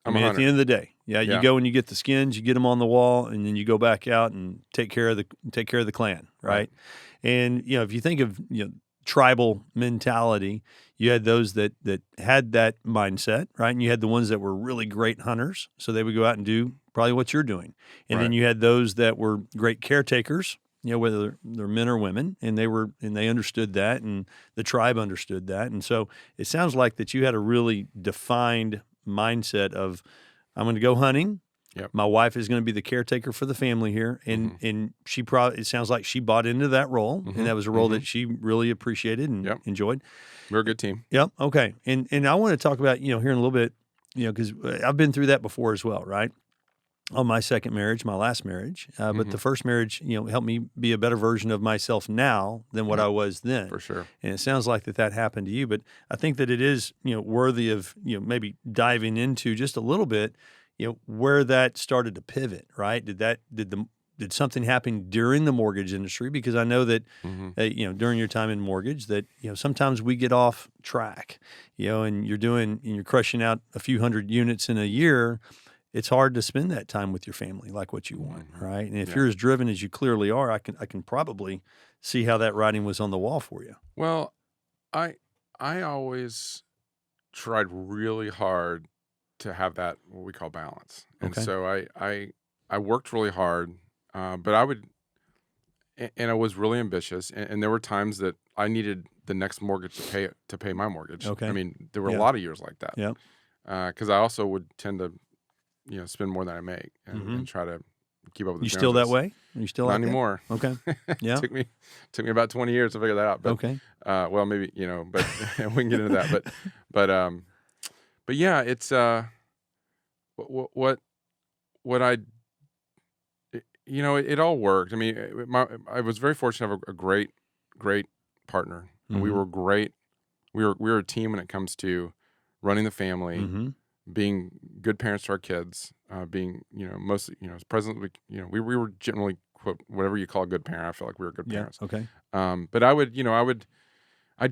I'm a hunter. At the end of the day, you go and you get the skins, you get them on the wall, and then you go back out and take care of the clan, right? And you know, if you think of, you know, tribal mentality, you had those that had that mindset, right? And you had the ones that were really great hunters, so they would go out and do probably what you're doing. And then you had those that were great caretakers, you know, whether they're men or women, and they understood that, and the tribe understood that. And so it sounds like that you had a really defined mindset of, I'm going to go hunting. My wife is going to be the caretaker for the family here, and she it sounds like she bought into that role, and that was a role that she really appreciated and enjoyed. We're a good team. Okay. And I want to talk about, you know, here in a little bit, you know, because I've been through that before as well, right? On my second marriage, my last marriage, but the first marriage, you know, helped me be a better version of myself now than what I was then. For sure. And it sounds like that happened to you, but I think that it is, you know, worthy of, you know, maybe diving into just a little bit, you know, where that started to pivot, right? Did something happen during the mortgage industry? Because I know that, you know, during your time in mortgage, that, you know, sometimes we get off track, you know, and you're crushing out a few hundred units in a year. It's hard to spend that time with your family like what you want, right? And if you're as driven as you clearly are, I can probably see how that writing was on the wall for you. Well, I always tried really hard to have that, what we call balance. And so I worked really hard, but I was really ambitious, and there were times that I needed the next mortgage to pay my mortgage. I mean, there were a lot of years like that. Because I also would tend to, you know, spend more than I make and try to keep up with the Joneses. Still that way? Are you still not like anymore? That? Yeah. took me about 20 years to figure that out. But, well, maybe, you know, but we can get into that. But yeah, it's what I, you know, it all worked. I mean, I was very fortunate to have a great partner, and we were great. We were a team when it comes to running the family. Being good parents to our kids, being, you know, mostly, you know, presently, you know, we were generally, quote, whatever you call a good parent. I feel like we were good parents. But I'd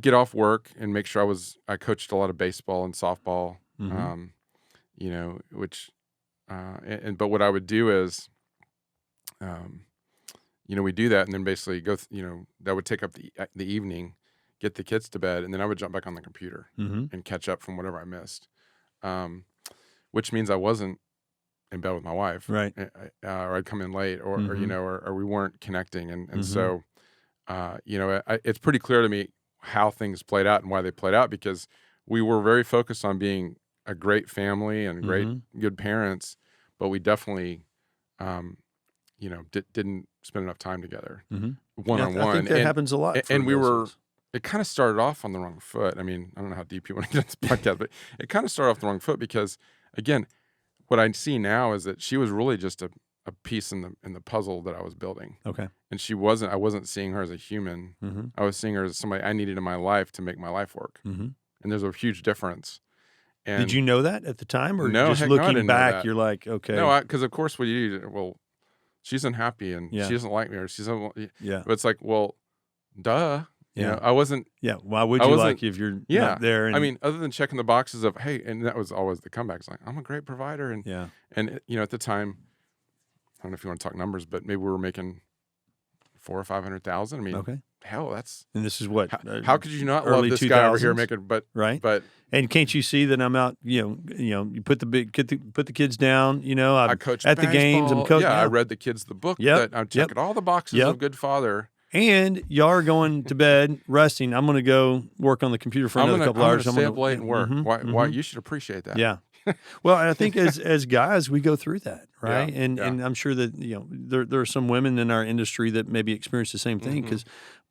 get off work and make sure I coached a lot of baseball and softball, you know, which, but what I would do is, you know, we do that and then basically go, you know, that would take up the evening, get the kids to bed, and then I would jump back on the computer and catch up from whatever I missed. Which means I wasn't in bed with my wife, Right. or I'd come in late, or you Mhm. know, or we weren't connecting, and Mhm. so you know, it's pretty clear to me how things played out and why they played out, because we were very focused on being a great family and great Mhm. good parents, but we definitely you know, didn't spend enough time together Mhm. one Yeah, on I think one, that happens a lot for and we those of were. us. It kind of started off on the wrong foot. I mean, I don't know how deep you want to get into this podcast, but it kind of started off the wrong foot because, again, what I see now is that she was really just a piece in the puzzle that I was building, Okay. and she wasn't. I wasn't seeing her as a human. Mhm. I was seeing her as somebody I needed in my life to make my life work, Mhm. and there's a huge difference. And Did you know that at the time, or no, just heck no, I looking didn't know back, that. you're like, okay, No, because of course what you do. Well, she's unhappy and yeah, she doesn't like me, or she's yeah, but it's like, well, duh. You yeah, know, I wasn't. yeah. Why would I you wasn't. like if you're Yeah. not there? I And mean, other than checking the boxes of, hey, and that was always the comeback. It's like, I'm a great provider, yeah, and you know, at the time, I don't know if you want to talk numbers, but maybe we were making 400,000 or 500,000. I mean, okay. hell, that's And this is what how could you not love early this guy over here 2000s, making? right? But And can't you see that I'm out? You put the kids down. You know, I I'm coached at the games. I'm baseball. coaching. Yeah, I Yeah, read the kids the book yep, that I'm yep, checking all the boxes yep. of good father. And y'all are going to bed, resting. I'm going to go work on the computer for another couple I'm hours. gonna stay up late and work. Mhm, Why? mhm. You should appreciate that. Yeah. Well, I think as guys, we go through that, right? Yeah, And yeah. and I'm sure that there are some women in our industry that maybe experience the same thing.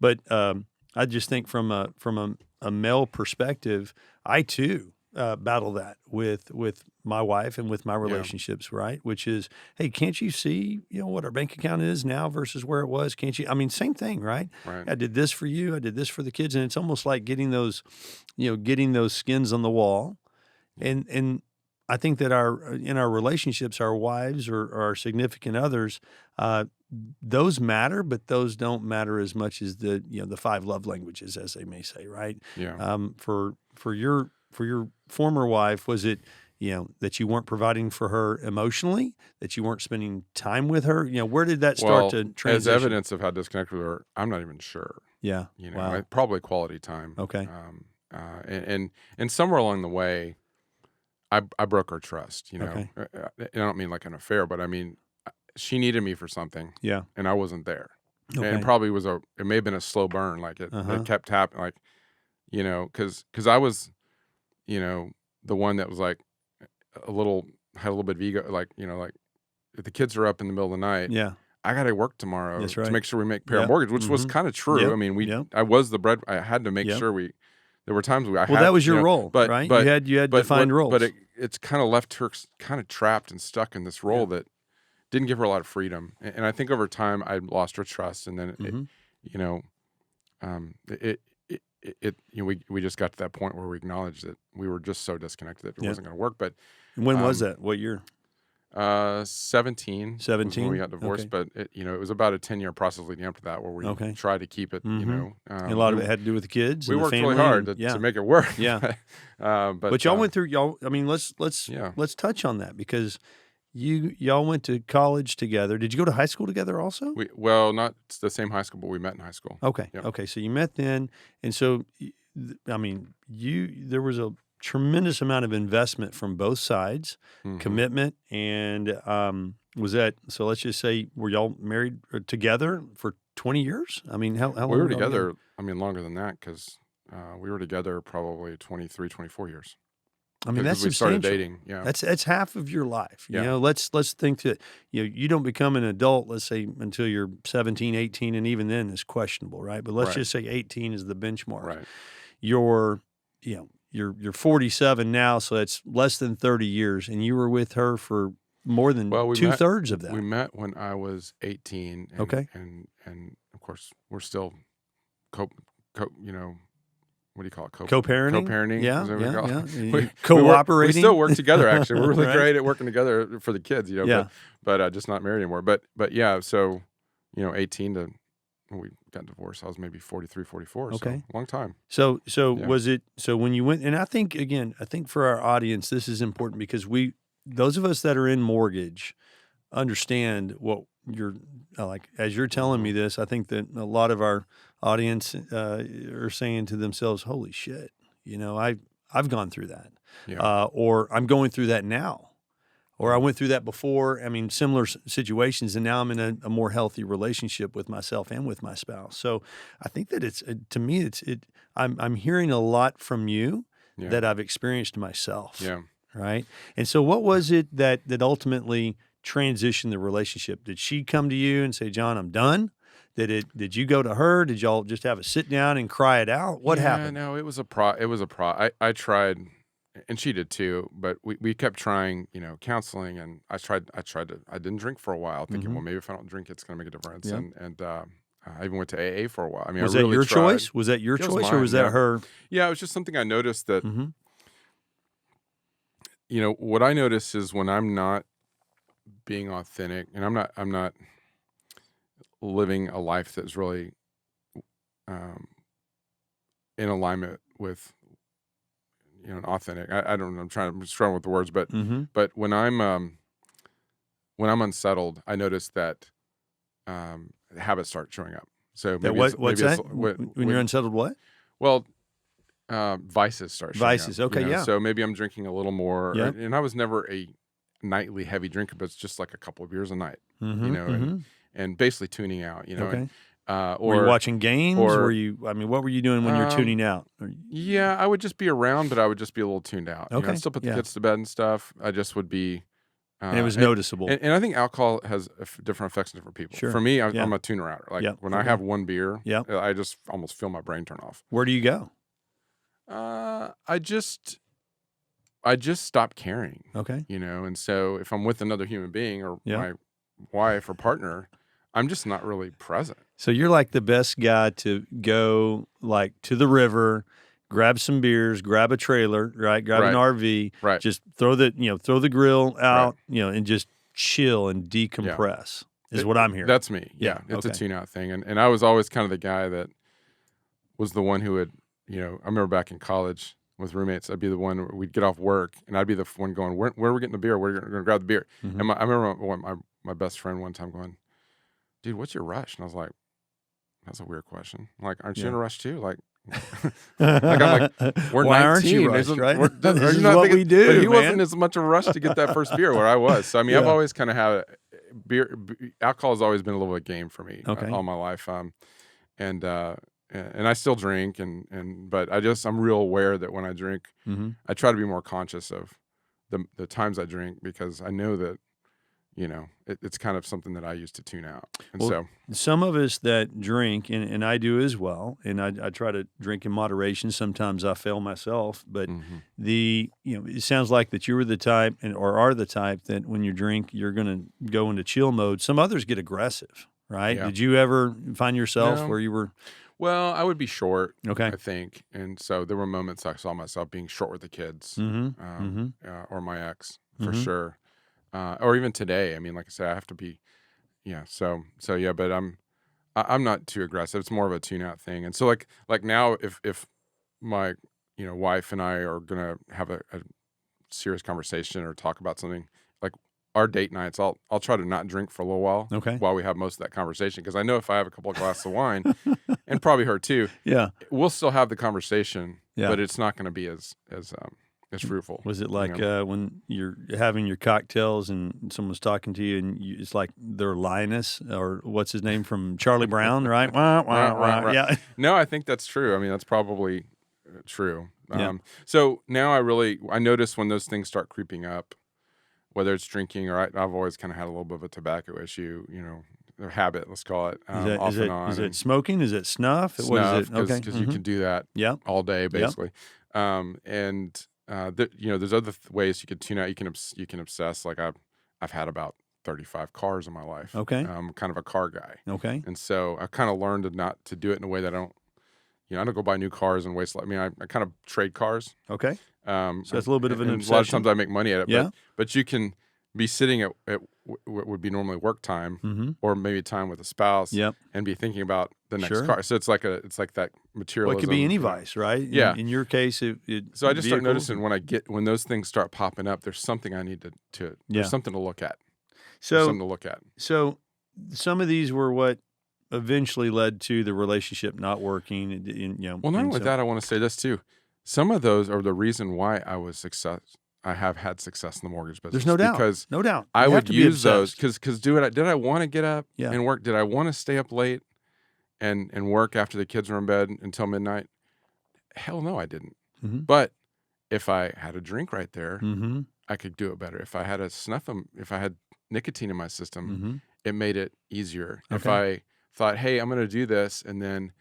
But I just think from a male perspective, I too battle that with my wife and with my relationships, right? Which is, hey, can't you see what our bank account is now versus where it was? Can't you? I mean, same thing, right? Right. I did this for you. I did this for the kids, and it's almost like getting those skins on the wall, and I think that in our relationships, our wives or our significant others, those matter, but those don't matter as much as the 5 love languages, as they may say, right? Yeah. For your former wife, was it that you weren't providing for her emotionally, that you weren't spending time with her? Where did that start to transition? As evidence of how disconnected we were, I'm not even sure. Yeah. You know, Wow. probably quality time. Okay. And somewhere along the way, I broke her trust. You know, Okay. and I don't mean like an affair, but I mean she needed me for something, Yeah. and I wasn't there. And Okay. it probably it may have been a slow burn, like it kept happening, like because I was, the one that was like had a little bit of ego, like like if the kids are up in the middle of the night, Yeah. I got to work tomorrow That's to right. make sure we make pay our Yep. mortgage, which was Mhm. kind of true. Yep. I mean, Yep. I was the bread. I had to make Yep. sure there were times I had. Well, that was your you know, role, but right? but You had but defined roles. But it's kind of left her kind of trapped and stuck in this role that didn't give her a lot of freedom. And I think over time I lost her trust, and then Mhm. we just got to that point where we acknowledged that we were just so disconnected that it Yeah. wasn't going to work. But When was that? What year? 17 was when 17? we got divorced, Okay. but it was about a 10-year process leading up to that where we Okay. tried to keep it, Mhm. And a lot of it had to do with the kids. we and the worked really family hard and- to make it work. Yeah. But y'all went through I mean, let's Yeah. let's touch on that because y'all went to college together. Did you go to high school together also? not the same high school, but we met in high school. Okay. Yep. Okay. So you met then, and so I mean, there was a tremendous amount of investment from both sides, Mhm. commitment, and was that so? Let's just say, were y'all married together for 20 years? I mean, how long We were y'all together, I mean, longer than that because we were together probably 23, 24 years. I mean, that's Because we started substantial. dating. Yeah. That's half of your life. Yeah. Let's think that you don't become an adult, let's say, until you're 17, 18, and even then is questionable, right? But let's Right. just say 18 is the benchmark. Right. You're 47 now, so that's less than 30 years, and you were with her for more than Well, we 2/3 of that. We met when I was 18. And, Okay. And of course, we're still what do you call it? Co-parenting? Co-parenting. Yeah, is that what we call it? yeah. Cooperating? We still work together. Actually, we're really Right. great at working together for the kids. Yeah. But just not married anymore. But yeah. So 18 to when we got divorced, I was maybe 43, 44. Okay. So long time. So Yeah. was it when you went? And I think for our audience, this is important because those of us that are in mortgage understand what you're like. As you're telling me this, I think that a lot of our audience are saying to themselves, "Holy shit!" I've gone through that, Yeah. or I'm going through that now, Or I went through that before. I mean, similar situations, and now I'm in a more healthy relationship with myself and with my spouse. So I think that to me, I'm hearing a lot from you that I've experienced myself. Yeah. Right. And so what was it that ultimately transitioned the relationship? Did she come to you and say, John, I'm done? Did you go to her? Did y'all just have a sit down and cry it out? What happened? No, it was a I tried, and she did too, but we kept trying, counseling, and I didn't drink for a while, thinking, well, maybe if I don't drink, it's going to make a difference. Yeah. And I even went to AA for a while. I mean, Was I that really your tried. choice? Was that your It was choice, or mine, was that her? Yeah, it was just something I noticed that, Mhm. what I notice is when I'm not being authentic, and I'm not living a life that's really um, in alignment with an authentic. I don't know. I'm struggling with the words, but Mhm. but when I'm unsettled, I notice that habits start showing up. So That maybe it's what's maybe that? it's When you're unsettled, what? well, vices start showing Vices. up. Okay, yeah. So maybe I'm drinking a little more, Yep. and I was never a nightly heavy drinker, but it's just like a couple of beers a night, Mhm. and basically tuning out, Okay. and, Were you watching games? or Were you? I mean, what were you doing when you're tuning out? yeah, I would just be around, but I would just be a little tuned out. Okay, I'd still put the yeah. kids to bed and stuff. I just would be, And it was noticeable. and I think alcohol has different effects on different people. Sure. For me, Yeah. I'm a tuner outer. Like Yep. when I Okay. have one beer, Yep. I just almost feel my brain turn off. Where do you go? I just stop caring. Okay. And so if I'm with another human being or Yeah. my wife or partner, I'm just not really present. So you're like the best guy to go like to the river, grab some beers, grab a trailer, right? Grab an RV, Right. just throw the grill out, and just chill and decompress. Is what I'm hearing. That's me. Yeah, It's a okay. tune out thing. And I was always kind of the guy that was the one who would, I remember back in college with roommates, I'd be the one, we'd get off work and I'd be the one going, where are we getting the beer? We're going to grab the beer. Mhm. And I remember my best friend one time going, dude, what's your rush? And I was like, that's a weird question. I'm like, aren't you in a rush too? Like, I'm like, we're Why 19. aren't you rushed, Isn't- right? we're- This are you is not what thinking- we do, But he man. wasn't as much of a rush to get that first beer where I was. So, I mean, I've Yeah. always kind of had alcohol has always been a little bit of a game for me Okay. all my life. And I still drink, but I'm real aware that when I drink, Mhm. I try to be more conscious of the times I drink, because I know that, it's kind of something that I use to tune out. And Well, so, some of us that drink, and I do as well, and I try to drink in moderation. Sometimes I fail myself, but mhm. it sounds like that you were the type or are the type that when you drink, you're going to go into chill mode. Some others get aggressive, right? Yeah. Did you ever find yourself No. where you were? Well, I would be short, Okay. I think. And so there were moments I saw myself being short with the kids, Mm-hmm. or my ex, for Mhm. sure. Or even today. I mean, like I said, I have to be, So yeah, but I'm not too aggressive. It's more of a tune out thing. And so like now, if my, wife and I are going to have a serious conversation or talk about something, like our date nights, I'll try to not drink for a little while, Okay. while we have most of that conversation. Because I know if I have a couple of glasses of wine, and probably her too, Yeah. we'll still have the conversation, Yeah. but it's not going to be as fruitful. Was it you like know? when you're having your cocktails and someone's talking to you and it's like they're Linus, or what's his name from Charlie Brown, right? Wah, wah, wah. Right. Yeah. No, I think that's true. I mean, that's probably true. Yeah. So now I notice when those things start creeping up, whether it's drinking or I've always kind of had a little bit of a tobacco issue, or habit, let's call it, off and on. Is it smoking? Is it snuff? Snuff, What is it? Okay. because you can do that Yeah. all day, basically. There's other ways you could tune out. You can obsess. Like I've had about 35 cars in my life. Okay. I'm kind of a car guy, Okay. and so I kind of learned not to do it in a way that I don't go buy new cars and waste. I mean, I kind of trade cars. Okay. So that's a little bit of an A lot of obsession. times I make money at it. Yeah. But you can be sitting at what would be normally work time, Mm-hmm. or maybe time with a spouse, Yep. and be thinking about the next Sure. car. So it's like that materialism. Well, it could be any vice, right? Yeah. In your case, So I just start noticing when those things start popping up, there's something I need to Yeah. there's something to look at. There's So something to look at. So some of these were what eventually led to the relationship not working. Well, not only that, I want to say this too. Some of those are the reason why I was I have had success in the mortgage business. There's no doubt. Because no doubt. I You have would to be use those obsessed. because did I want to get up Yeah. and work? Did I want to stay up late and work after the kids were in bed until midnight? Hell no, I didn't. Mhm. But if I had a drink right there, Mhm. I could do it better. If I had if I had nicotine in my system, Mhm. it made it easier. If Okay. I thought, hey, I'm going to do this and then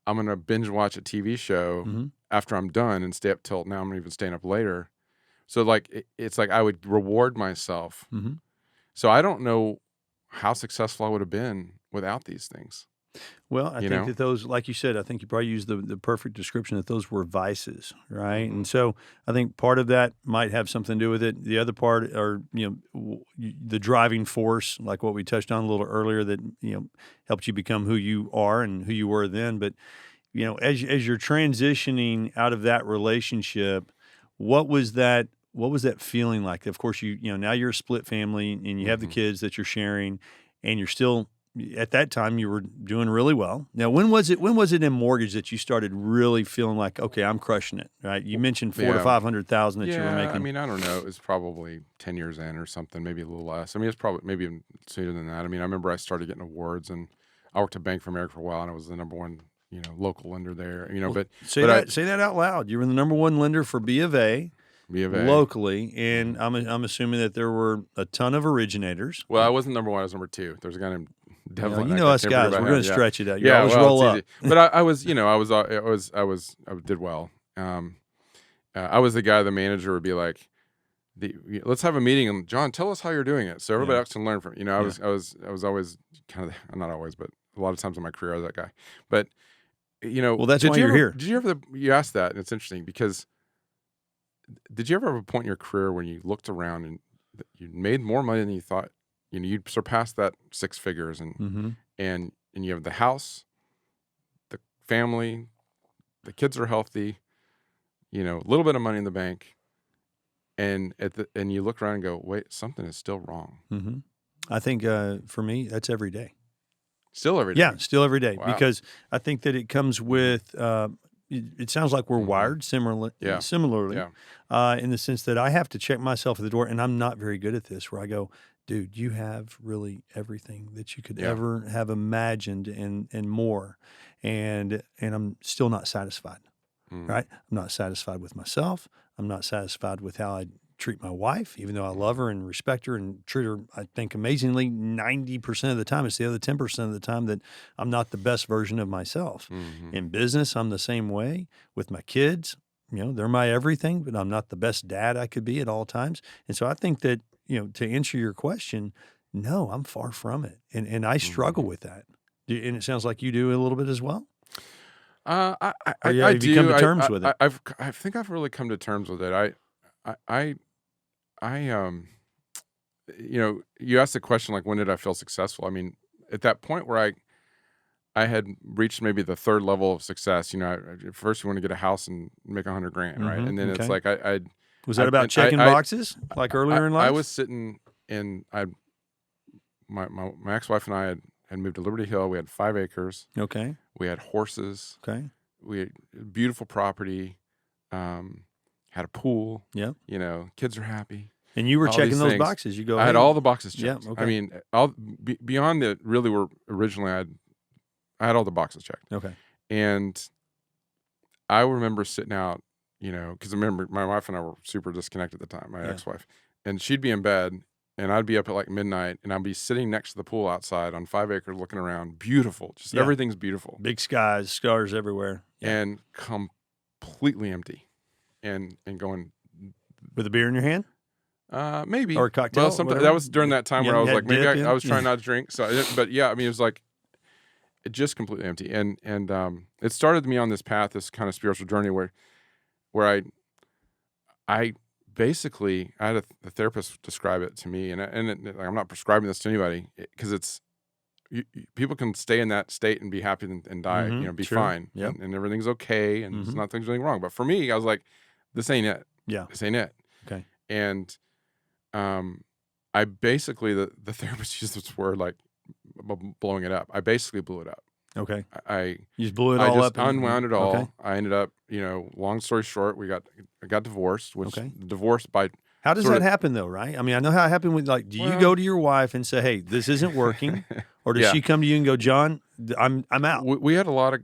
I'm going to binge watch a TV show Mhm. after I'm done and stay up till now, I'm even staying up later. So like, it's like I would reward myself. Mhm. So I don't know how successful I would have been without these things. Well, I You think know? that those, like you said, I think you probably used the perfect description that those were vices, right? Mhm. And so I think part of that might have something to do with it. The other part are, the driving force, like what we touched on a little earlier, that, helped you become who you are and who you were then. But, as you're transitioning out of that relationship, what was that feeling like? Of course, now you're a split family and you have the Mhm. kids that you're sharing, and you're still at that time you were doing really well. Now, when was it in mortgage that you started really feeling like, okay, I'm crushing it? Right? You mentioned 400,000 to Yeah. 500,000 that you were Yeah, making. I mean, I don't know. It was probably 10 years in or something, maybe a little less. I mean, it's probably maybe even sooner than that. I mean, I remember I started getting awards, and I worked at Bank of America for a while, and I was the number one, local lender there. Well, But say but that out loud. You were the number one lender for B of A B of A. locally, and I'm assuming that there were a ton of originators. Well, I wasn't number one. I was number two. There's a guy named Devlin. You I know can't us forget guys, about we're him. going to Yeah. stretch it out. You Yeah, always well, roll it's up. easy. But I did well. I was the guy. The manager would be like, "Let's have a meeting." And John, tell us how you're doing it, so everybody else can learn from. I was always kind of, not always, but a lot of times in my career I was that guy. But Well, that's why did you you're ever, here. Did you ever? You asked that, and it's interesting because did you ever have a point in your career when you looked around and you made more money than you thought? You'd surpassed that six figures, and Mm-hmm. and you have the house, the family, the kids are healthy, a little bit of money in the bank, and you look around and go, wait, something is still wrong. Mm-hmm. I think for me, that's every day. Still every day. Yeah, still every day. Wow. Because I think that it comes with, it sounds like we're wired similarly, Yeah. in the sense that I have to check myself at the door, and I'm not very good at this, where I go, dude, you have really everything that you could ever have imagined and more. And I'm still not satisfied, right? I'm not satisfied with myself. I'm not satisfied with how I treat my wife, even though I love her and respect her and treat her, I think, amazingly 90% of the time. It's the other 10% of the time that I'm not the best version of myself. Mm-hmm. In business, I'm the same way. With my kids, they're my everything, but I'm not the best dad I could be at all times. And so I think that, to answer your question, no, I'm far from it. And I struggle with that. And it sounds like you do a little bit as well. I have you come to terms with it? I think I've really come to terms with it. You asked the question, like, when did I feel successful? I mean, at that point where I had reached maybe the third level of success. First you want to get a house and make $100,000, right? Mm-hmm. And then it's like was that about checking boxes like earlier in life? I was sitting in my ex-wife and I had moved to Liberty Hill. We had 5 acres. Okay. We had horses. Okay. We had beautiful property. Had a pool. Yeah. Kids are happy. And you were all checking these those things. boxes. You go. I had all the boxes checked. Yeah. Okay. I mean, beyond the really were originally I had all the boxes checked. Okay. And I remember sitting out, because I remember my wife and I were super disconnected at the time, my ex-wife, and she'd be in bed and I'd be up at like midnight and I'd be sitting next to the pool outside on 5 acres looking around, beautiful, just everything's beautiful. Big skies, stars everywhere. Yeah. And completely empty and going. With a beer in your hand? Maybe. Or a cocktail? Well, sometimes that was during that time where I was like, maybe I was trying not to drink. So, but yeah, I mean, it was like, it just completely empty. And it started me on this path, this kind of spiritual journey where I basically, I had a therapist describe it to me, and I'm not prescribing this to anybody because people can stay in that state and be happy and die, be fine, and everything's okay, and it's nothing's going wrong. But for me, I was like, this ain't it. Yeah, this ain't it. Okay. And I basically the therapist used this word like blowing it up. I basically blew it up. Okay. I you just blew it all up. I just unwound it all. Okay. I ended up, long story short, I got divorced, which divorced by How does sort that of- happen though, right? I mean, I know how it happened with like, do you Well- go to your wife and say, hey, this isn't working? Or does Yeah. she come to you and go, John, I'm out? we had a lot of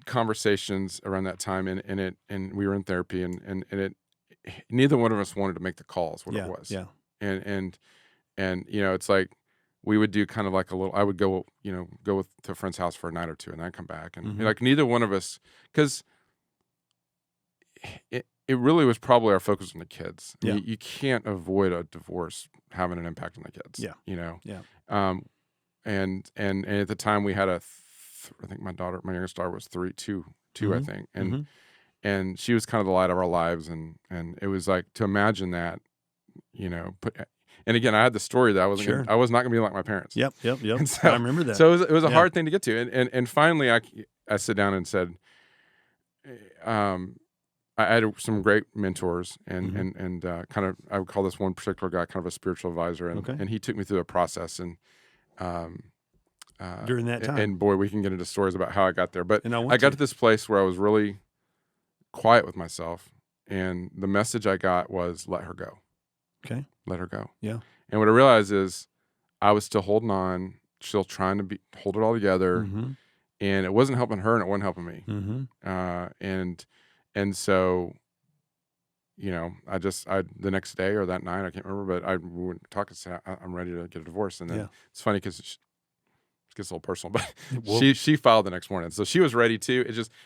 conversations around that time, and we were in therapy, and it neither one of us wanted to make the calls. What Yeah, it was, yeah. and it's like we would do kind of like a little. I would go to a friend's house for a night or two, and I'd come back, and Mm-hmm. like neither one of us, because it really was probably our focus on the kids. Yeah. You can't avoid a divorce having an impact on the kids. Yeah. Yeah. And at the time we had I think my youngest daughter was two, Mm-hmm. I think, and she was kind of the light of our lives, and it was like to imagine that, and again I had the story that I was Sure. I was not going to be like my parents. Yep. And so, I remember that. So it was a Yeah. hard thing to get to, and finally I sit down and said, I had some great mentors, and kind of I would call this one particular guy kind of a spiritual advisor, and he took me through a process, and During that time. and boy, we can get into stories about how I got there, but And I got to this place where I was really quiet with myself, and the message I got was let her go. Okay. Let her go. Yeah. And what I realized is I was still holding on, still trying to hold it all together, Mm-hmm. and it wasn't helping her and it wasn't helping me. Mm-hmm. And so, the next day or that night, I can't remember, but I went talk and say, I'm ready to get a divorce. And then it's funny because it gets a little personal, but she filed the next morning. So she was ready to.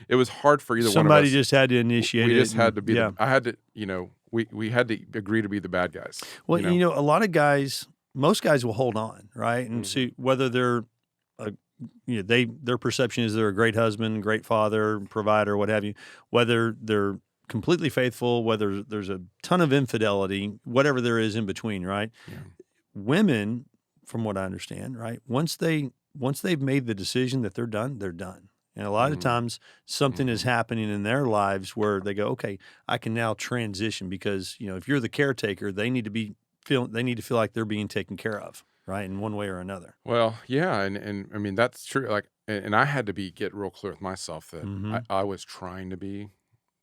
It was hard for either one of us. Somebody just had to initiate it. We just had to be, yeah. I had to, we had to agree to be the bad guys. Well, a lot of guys, most guys will hold on, right? And see whether they're, their perception is they're a great husband, great father, provider, what have you, whether they're completely faithful, whether there's a ton of infidelity, whatever there is in between, right? Yeah. Women, from what I understand, right, once they've made the decision that they're done, they're done. And a lot of times something is happening in their lives where they go, okay, I can now transition because, if you're the caretaker, they need to feel like they're being taken care of, right, in one way or another. Well, yeah, and I mean that's true. Like, and I had to get real clear with myself that I was trying to be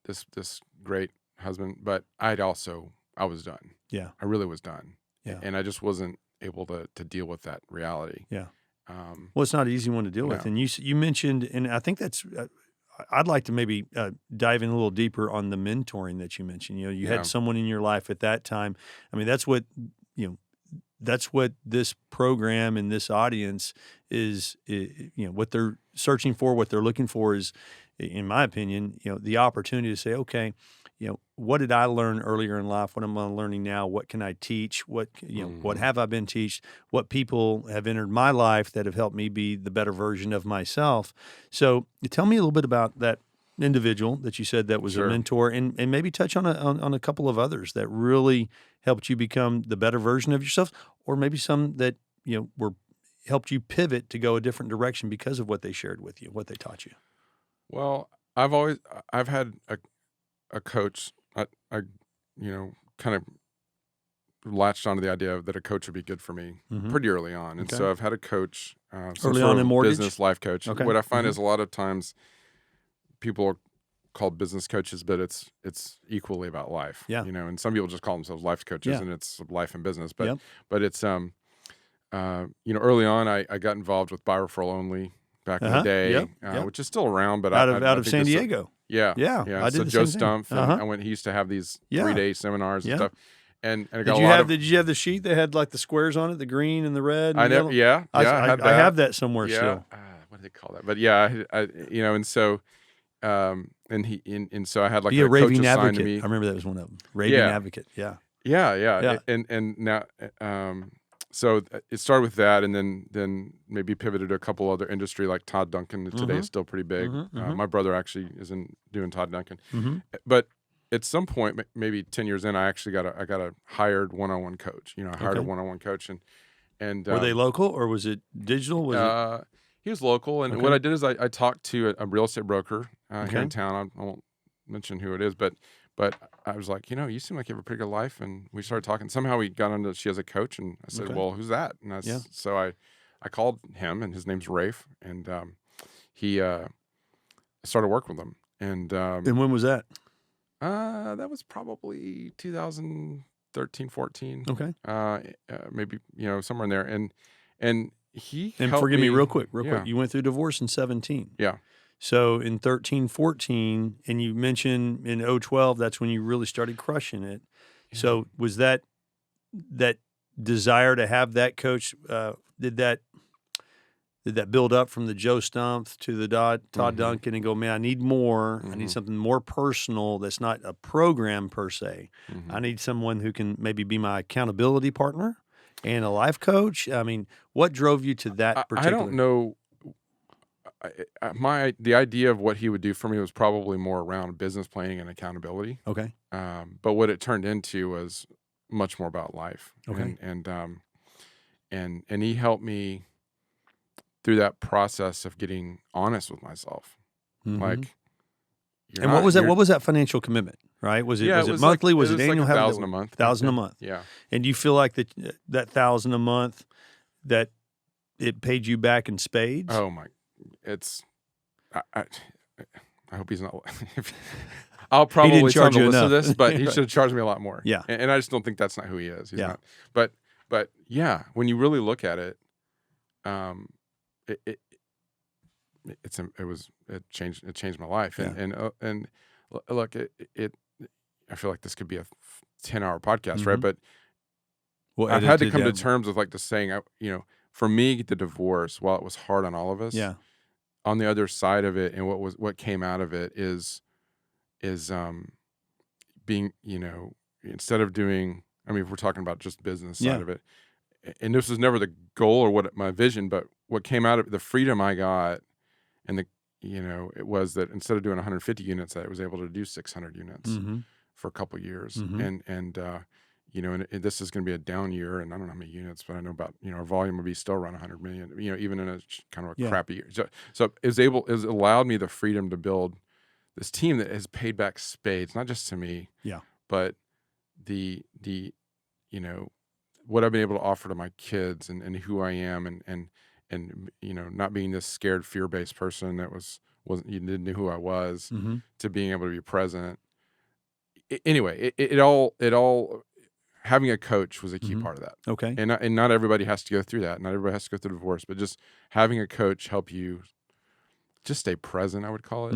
this great husband, but I was done. Yeah, I really was done. Yeah, and I just wasn't able to deal with that reality. Yeah. Well, it's not an easy one to deal with. And you mentioned, and I think that's, I'd like to maybe dive in a little deeper on the mentoring that you mentioned. You had someone in your life at that time. I mean, that's what this program and this audience is, what they're searching for, what they're looking for is, in my opinion, the opportunity to say, okay, what did I learn earlier in life? What am I learning now? What can I teach? What have I been taught? What people have entered my life that have helped me be the better version of myself? So tell me a little bit about that individual that you said that was a mentor, and maybe touch on a couple of others that really helped you become the better version of yourself, or maybe some that helped you pivot to go a different direction because of what they shared with you, what they taught you. Well, I've had a coach. I kind of latched onto the idea that a coach would be good for me pretty early on, and so I've had a coach early on in mortgage, business life coach. Okay. What I find is a lot of times people are called business coaches, but it's equally about life. Yeah. And some people just call themselves life coaches, and it's life and business. But it's early on I got involved with by referral only back in the day, which is still around, but out I of San Diego. Yeah. I did so the Joe same thing. Stumpf, he used to have these 3-day seminars and stuff. And I got did you have the sheet that had like the squares on it, the green and the red? And I never, I had that. I have that somewhere still. What do they call that? But and so, and so I had like Be a coach raving assigned advocate. to me. I remember that was one of them. Raving advocate. Yeah. Yeah. And now, so it started with that, and then maybe pivoted to a couple other industry like Todd Duncan. That today is still pretty big. My brother actually is doing Todd Duncan, but at some point, maybe 10 years in, I actually got a hired one-on-one coach. I hired a one-on-one coach, and were they local or was it digital? He was local, and what I did is I talked to a real estate broker here in town. I won't mention who it is, but I was like, you seem like you have a pretty good life, and we started talking. Somehow we got into she has a coach, and I said, well, who's that? And so I called him, and his name's Rafe, and he started working with him. And when was that? That was probably 2000. 13, 14. Okay. Maybe, somewhere in there. And he And helped forgive me real quick. Yeah. You went through divorce in 17. Yeah. So in 13, 14, and you mentioned in 012, that's when you really started crushing it. Yeah. So was that desire to have that coach, did that build up from the Joe Stumpf to the Todd Duncan and go, man, I need more. I need something more personal that's not a program per se. I need someone who can maybe be my accountability partner and a life coach. I mean, what drove you to that particular? I don't know. The idea of what he would do for me was probably more around business planning and accountability. Okay. But what it turned into was much more about life. Okay. And he helped me through that process of getting honest with myself. Like, what was that? What was that financial commitment? Right? Was it monthly? Was it annual? Like $1,000 a month. $1,000 a month. Yeah. And do you feel like that $1,000 a month that it paid you back in spades? Oh my! I hope he's not. I'll probably tell him to listen to this, but he should have charged me a lot more. Yeah. And I just don't think that's not who he is. He's not. But yeah, when you really look at it, it changed my life. Yeah. And look, I feel like this could be a 10-hour podcast, right? But I've had to come to terms with like the saying, for me, the divorce, while it was hard on all of us, on the other side of it, and what came out of it is being, instead of doing, I mean, if we're talking about just business side of it, and this was never the goal or what my vision, but what came out of it, the freedom I got, and it was that instead of doing 150 units, I was able to do 600 units for a couple of years, and this is going to be a down year, and I don't know how many units, but I know about, our volume will be still around 100 million, even in a kind of a crappy year. So it allowed me the freedom to build this team that has paid back spades, not just to me, but the what I've been able to offer to my kids and who I am, and not being this scared, fear-based person that wasn't you didn't know who I was, to being able to be present. Anyway, it all having a coach was a key part of that. Okay. And not everybody has to go through that. Not everybody has to go through divorce, but just having a coach help you just stay present, I would call it.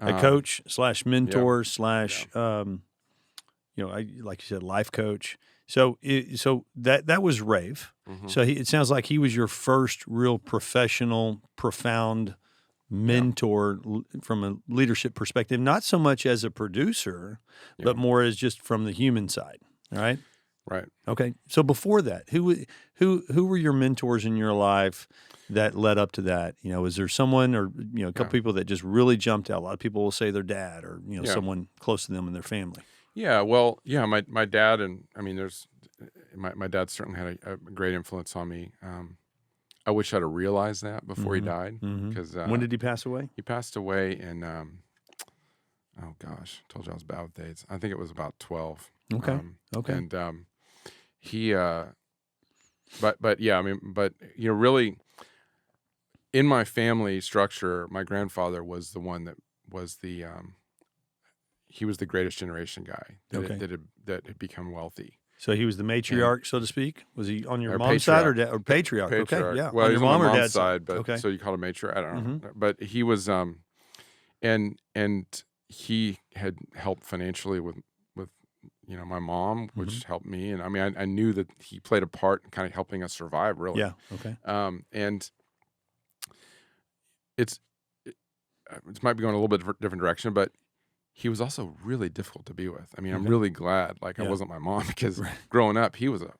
A coach / mentor / like you said, life coach. So that was Rafe. So it sounds like he was your first real professional, profound mentor from a leadership perspective, not so much as a producer, but more as just from the human side. Right. Right. Okay. So before that, who were your mentors in your life that led up to that? Was there someone or a couple people that just really jumped out? A lot of people will say their dad or someone close to them in their family. Yeah. Well, my dad, and I mean, there's my dad certainly had a great influence on me. I wish I'd have realized that before he died. Because when did he pass away? He passed away in oh gosh, told you I was bad with dates. I think it was about 12. Okay. Okay. And he, but yeah, I mean, really, in my family structure, my grandfather was the one that was he was the greatest generation guy that had become wealthy. So he was the matriarch, so to speak. Was he on your mom's patriarch. side or patriarch? Okay, yeah. Well, on he was your on mom my or mom's dad's side, but so you call him matriarch. I don't know, but he was, and he had helped financially with my mom, which helped me, and I mean, I knew that he played a part in kind of helping us survive, really. Yeah. Okay. And it might be going a little bit different direction, but he was also really difficult to be with. I mean, I'm really glad, I wasn't my mom, because growing up, he was a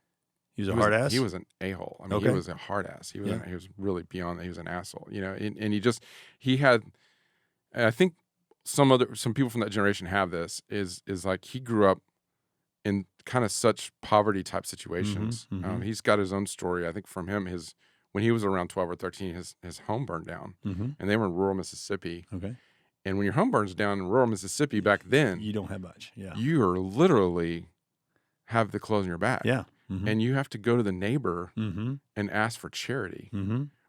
hard ass. He was an a-hole. I mean, he was a hard ass. He was really beyond that. He was an asshole, and he had, and I think some people from that generation have this, is like he grew up in kind of such poverty type situations. He's got his own story. I think from him, when he was around 12 or 13, his home burned down, and they were in rural Mississippi. Okay. And when your home burns down in rural Mississippi back then, you don't have much. Yeah. You are literally have the clothes in your back. Yeah. And you have to go to the neighbor and ask for charity,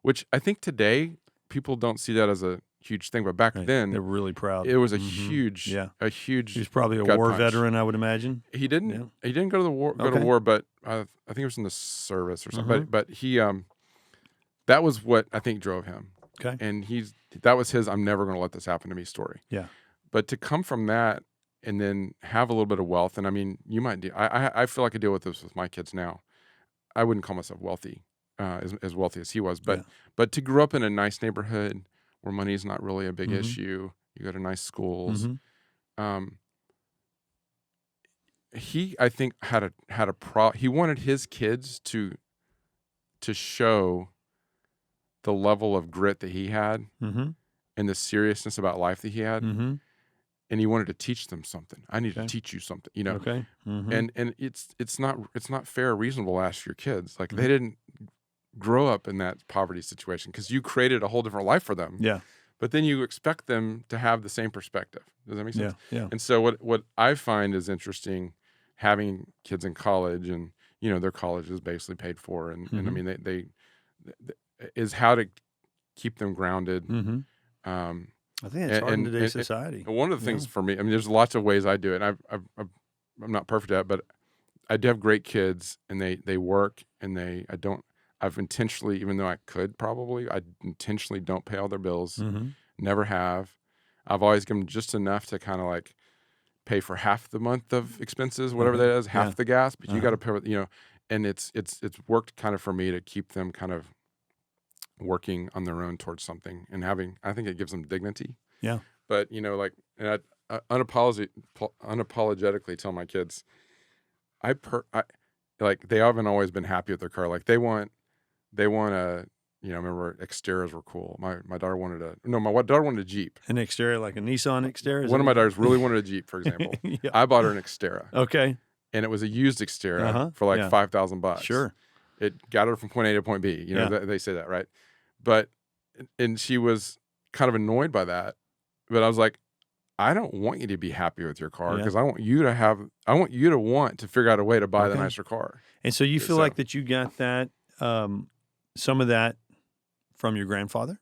which I think today people don't see that as a huge thing. But back Right. then, They're really proud. it was a Mhm. huge, Yeah. a huge. He was probably a gut war punch. veteran, I would imagine. He didn't. Yeah. He didn't go to the war. Go to Okay. war, but I think he was in the service or something. Mhm. But he that was what I think drove him. Okay. And that was his "I'm never going to let this happen to me" story. Yeah. But to come from that and then have a little bit of wealth, and I mean, you might do. I feel like I deal with this with my kids now. I wouldn't call myself wealthy, as wealthy as he was, but to grow up in a nice neighborhood where money is not really a big Mhm. issue, you go to nice schools. Mhm. He, I think, had he wanted his kids to show the level of grit that he had Mhm. and the seriousness about life that he had, Mhm. and he wanted to teach them something. I need to Okay. teach you something, you know. Okay. Mhm. And it's not fair or reasonable to ask your kids. Like, Mhm. they didn't grow up in that poverty situation because you created a whole different life for them. Yeah. But then you expect them to have the same perspective. Does that make sense? Yeah. Yeah. And so what I find is interesting, having kids in college, and you know, their college is basically paid for, and I Mhm. mean, they is how to keep them grounded. Mhm. Um, I think it's hard in today's society. and one of the things Yeah. for me, I mean, there's lots of ways I do it. And I'm not perfect at it, but I do have great kids, and they work, and I've intentionally, even though I could probably, I intentionally don't pay all their bills. Mhm. Never have. I've always given them just enough to kind of like pay for half the month of expenses, whatever that is, half Yeah. the gas, but you got Uh-huh. to pay, you know, and it's worked kind of for me to keep them kind of working on their own towards something, and I think it gives them dignity. Yeah. But, you know, like, and I unapologetically tell my kids, I like, they haven't always been happy with their car. Like, they want a, you know, remember Xteras were cool. My daughter wanted my daughter wanted a Jeep. An Xterra, like a Nissan Xterra? One of my daughters really wanted a Jeep, for example. Yeah. I bought her an Xterra, Okay. and it was a used Xterra Uh-huh. for like Yeah. $5,000. Sure. It got her from point A to point B. You know, Yeah. they say that, right? But, and she was kind of annoyed by that. But I was like, I don't want you to be happy with your car, Yeah. because I want you to want to figure out a way to buy the Okay. nicer car. And so you feel So- like that you got that, some of that from your grandfather,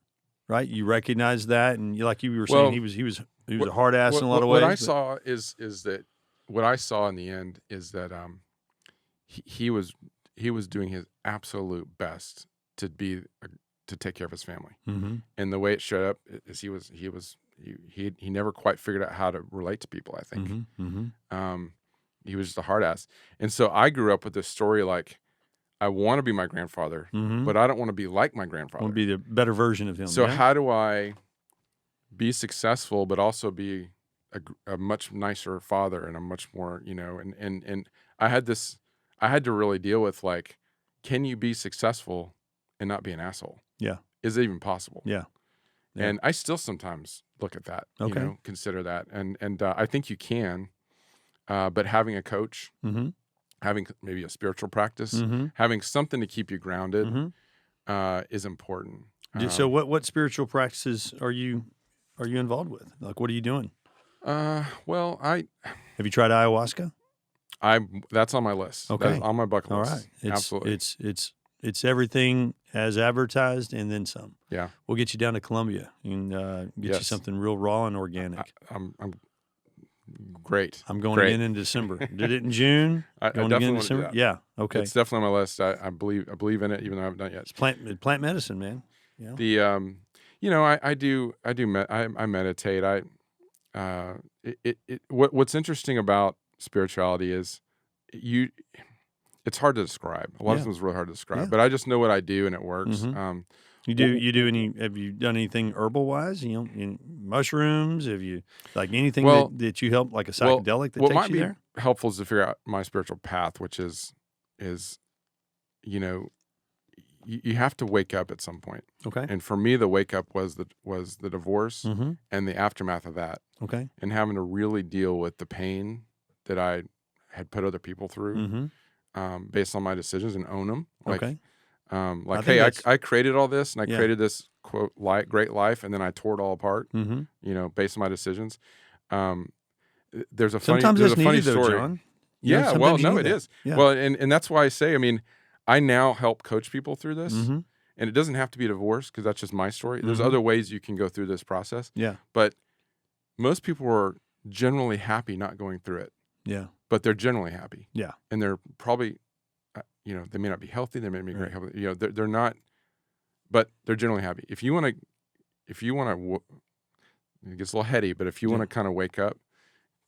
right? You recognize that, and you, like you were saying, Well, he was a hard ass in a lot of ways. What I but- saw is that what I saw in the end is that he was doing his absolute best to take care of his family, Mhm. and the way it showed up is he never quite figured out how to relate to people. I think Mhm. Mhm. he was just a hard ass, and so I grew up with this story like, I want to be my grandfather, Mhm. but I don't want to be like my grandfather. Want to be the better version of him. So yeah? how do I be successful, but also be a much nicer father, and a much more, you know, and I had to really deal with, like, can you be successful and not be an asshole? Yeah. Is it even possible? Yeah. Yeah. And I still sometimes look at that, Okay. you know, consider that. And I think you can, but having a coach, Mhm. having maybe a spiritual practice, Mhm. having something to keep you grounded, Mhm. is important. So what spiritual practices are you involved with? Like, what are you doing? Well, Have you tried ayahuasca? that's on my list. Okay. That's on my bucket All list. right. Absolutely. It's everything as advertised and then some. Yeah. We'll get you down to Columbia and get you Yes. something real raw and organic. I'm great. I'm going Great. again in December. Did it in June. I Going definitely again in want to do December. that. Yeah. Okay. It's definitely on my list. I believe in it, even though I haven't done it yet. It's plant medicine, man. You know? The you know, I meditate. What's interesting about spirituality is it's hard to describe. A lot of Yeah. times it's really hard to describe, Yeah. but I just know what I do and it works. Mhm. You do any? Have you done anything herbal wise? You know, in mushrooms? Have you like anything Well- that you help, like a Well, psychedelic that what takes might you be there? helpful is to figure out my spiritual path, which is you know, you have to wake up at some point. Okay. And for me, the wake up was the divorce Mm-hmm. and the aftermath of that, Okay. and having to really deal with the pain that I had put other people through, Mm-hmm. based on my decisions, and own them. Okay. Like, think hey, that's- I created all this, and I Yeah. created this quote great life, and then I tore it all apart. Mm-hmm. You know, based on my decisions. There's a funny Sometimes there's that's a funny needed, though, story. John. You know, Yeah, well, sometimes you no, need it that. is. Yeah. Well, and that's why I say, I mean, I now help coach people through this, Mm-hmm. and it doesn't have to be divorce because that's just my story. There's other ways you can go through this process. Yeah. But most people are generally happy not going through it. Yeah. But they're generally happy. Yeah. And they're probably, they may not be healthy. They may be great healthy. They're not, but they're generally happy. If you want to, it gets a little heady, but if you want to kind of wake up,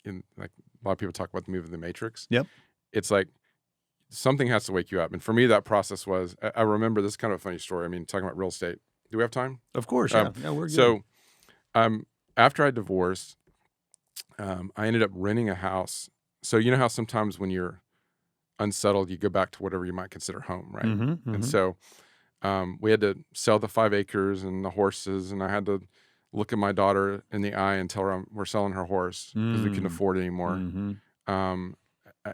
in like a lot of people talk about the movie The Matrix. Yep. It's like something has to wake you up. And for me, that process was, I remember this is kind of a funny story. I mean, talking about real estate. Do we have time? Of course. Yeah. No, we're good. So after I divorced, I ended up renting a house. So you know how sometimes when you're unsettled, you go back to whatever you might consider home, right? And so we had to sell the 5 acres and the horses, and I had to look at my daughter in the eye and tell her we're selling her horse because we couldn't afford it anymore.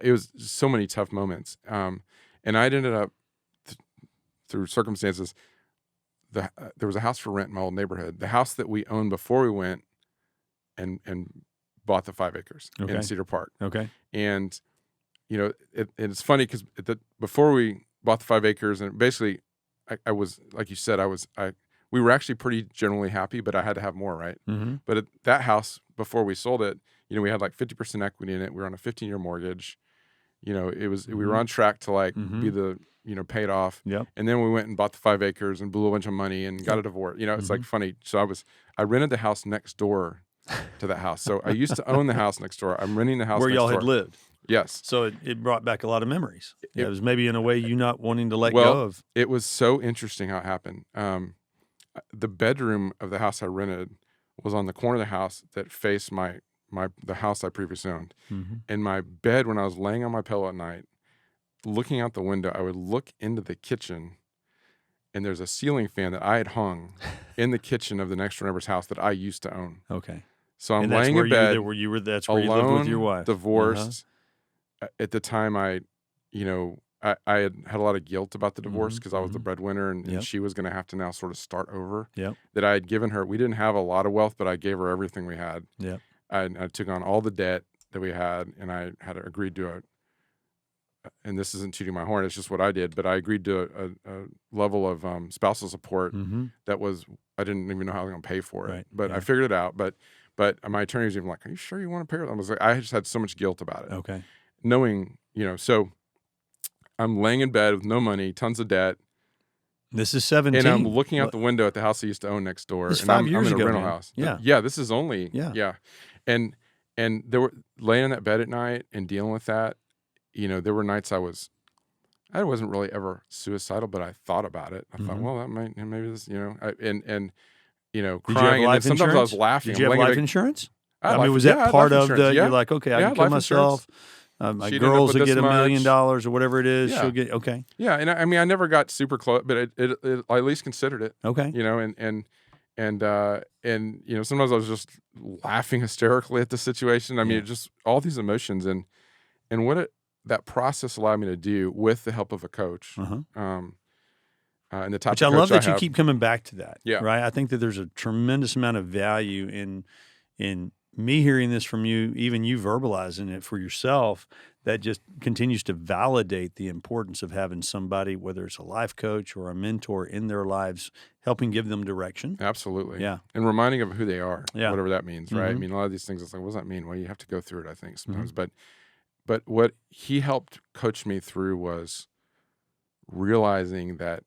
It was so many tough moments. And I ended up, through circumstances, there was a house for rent in my old neighborhood. The house that we owned before we went and bought the 5 acres in Cedar Park. Okay. And, it's funny because before we bought the 5 acres, and basically I was, like you said, we were actually pretty generally happy, but I had to have more, right? But at that house, before we sold it, we had like 50% equity in it. We were on a 15-year mortgage. We were on track to be the, paid off. Yep. And then we went and bought the 5 acres and blew a bunch of money and got a divorce. It's like funny. So I rented the house next door to that house. So I used to own the house next door. I'm renting the house where next door. y'all had lived. Yes. So it brought back a lot of memories. It was maybe in a way you not wanting to let go of. It was so interesting how it happened. The bedroom of the house I rented was on the corner of the house that faced the house I previously owned. And my bed, when I was laying on my pillow at night, looking out the window, I would look into the kitchen, and there's a ceiling fan that I had hung in the kitchen of the next door neighbor's house that I used to own. Okay. So I'm laying in bed, that's where you lived with your wife. Divorced. At the time, I had a lot of guilt about the divorce because I was the breadwinner, and she was going to have to now sort of start over. Yep. That I had given her. We didn't have a lot of wealth, but I gave her everything we had. Yeah. I took on all the debt that we had, and I had agreed to and this isn't tooting my horn, it's just what I did, but I agreed to a level of spousal support that was, I didn't even know how I was going to pay for it. Right. But I figured it out. But my attorney was even like, are you sure you want to pay it? I was like, I just had so much guilt about it. Okay. Knowing, so I'm laying in bed with no money, tons of debt. This is 17. And I'm looking out the window at the house I used to own next door. This and 5 years I'm in a ago, rental man. house. Yeah. Yeah, this is only, yeah. And there were, laying in that bed at night and dealing with that, there were nights I wasn't really ever suicidal, but I thought about it. I thought, well, that might, maybe this, crying. And then sometimes I was laughing. Did you have life insurance? Was that part of the, you're like, okay, I can kill myself. My girls will get $1 million or whatever it is. Yeah. She'll get, okay. Yeah. And I never got super close, but I at least considered it. Okay. And sometimes I was just laughing hysterically at the situation. I mean, it just all these emotions and what that process allowed me to do with the help of a coach. And the type Which of I love coach that you keep coming back to that. Yeah. Right. I think that there's a tremendous amount of value in me hearing this from you, even you verbalizing it for yourself, that just continues to validate the importance of having somebody, whether it's a life coach or a mentor in their lives, helping give them direction. Absolutely. Yeah. And reminding them of who they are, whatever that means, right? I mean, a lot of these things, it's like, what does that mean? Well, you have to go through it, I think, sometimes. But what he helped coach me through was realizing that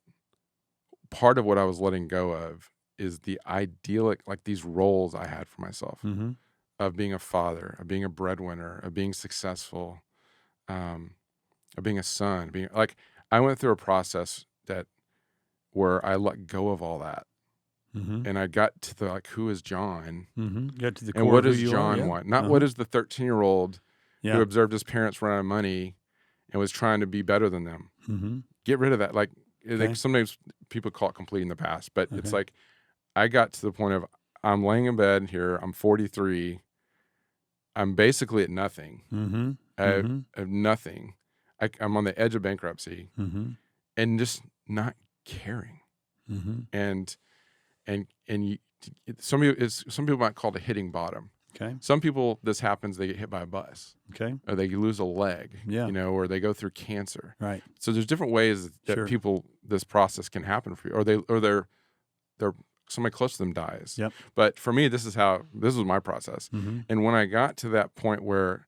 part of what I was letting go of is the idyllic, like these roles I had for myself of being a father, of being a breadwinner, of being successful, of being a son, I went through a process where I let go of all that. And I got to the, who is John? Got to the core and what of does who you John are, want? Not what is the 13-year-old who observed his parents run out of money and was trying to be better than them. Get rid of that. Sometimes people call it completing the past, but it's like I got to the point of I'm laying in bed here. I'm 43. I'm basically at nothing. I have nothing. I'm on the edge of bankruptcy and just not caring. And some people might call it a hitting bottom. Okay. Some people, this happens, they get hit by a bus, Okay. or they lose a leg, Yeah. or they go through cancer. Right. So there's different ways that Sure. people, this process can happen for you, or they're somebody close to them dies. Yep. But for me, this was my process. Mm-hmm. And when I got to that point where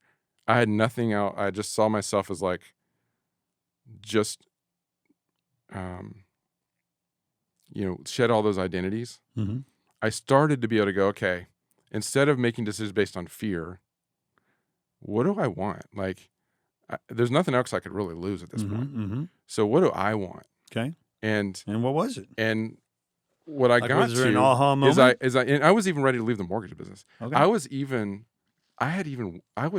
I had nothing out, I just saw myself as like, just, shed all those identities. Mm-hmm. I started to be able to go, okay, instead of making decisions based on fear, what do I want? Like, there's nothing else I could really lose at this point. Mm-hmm. So what do I want? Okay. And what was it? And what I got Was there to an aha moment? and I was even ready to leave the mortgage business. Okay. I was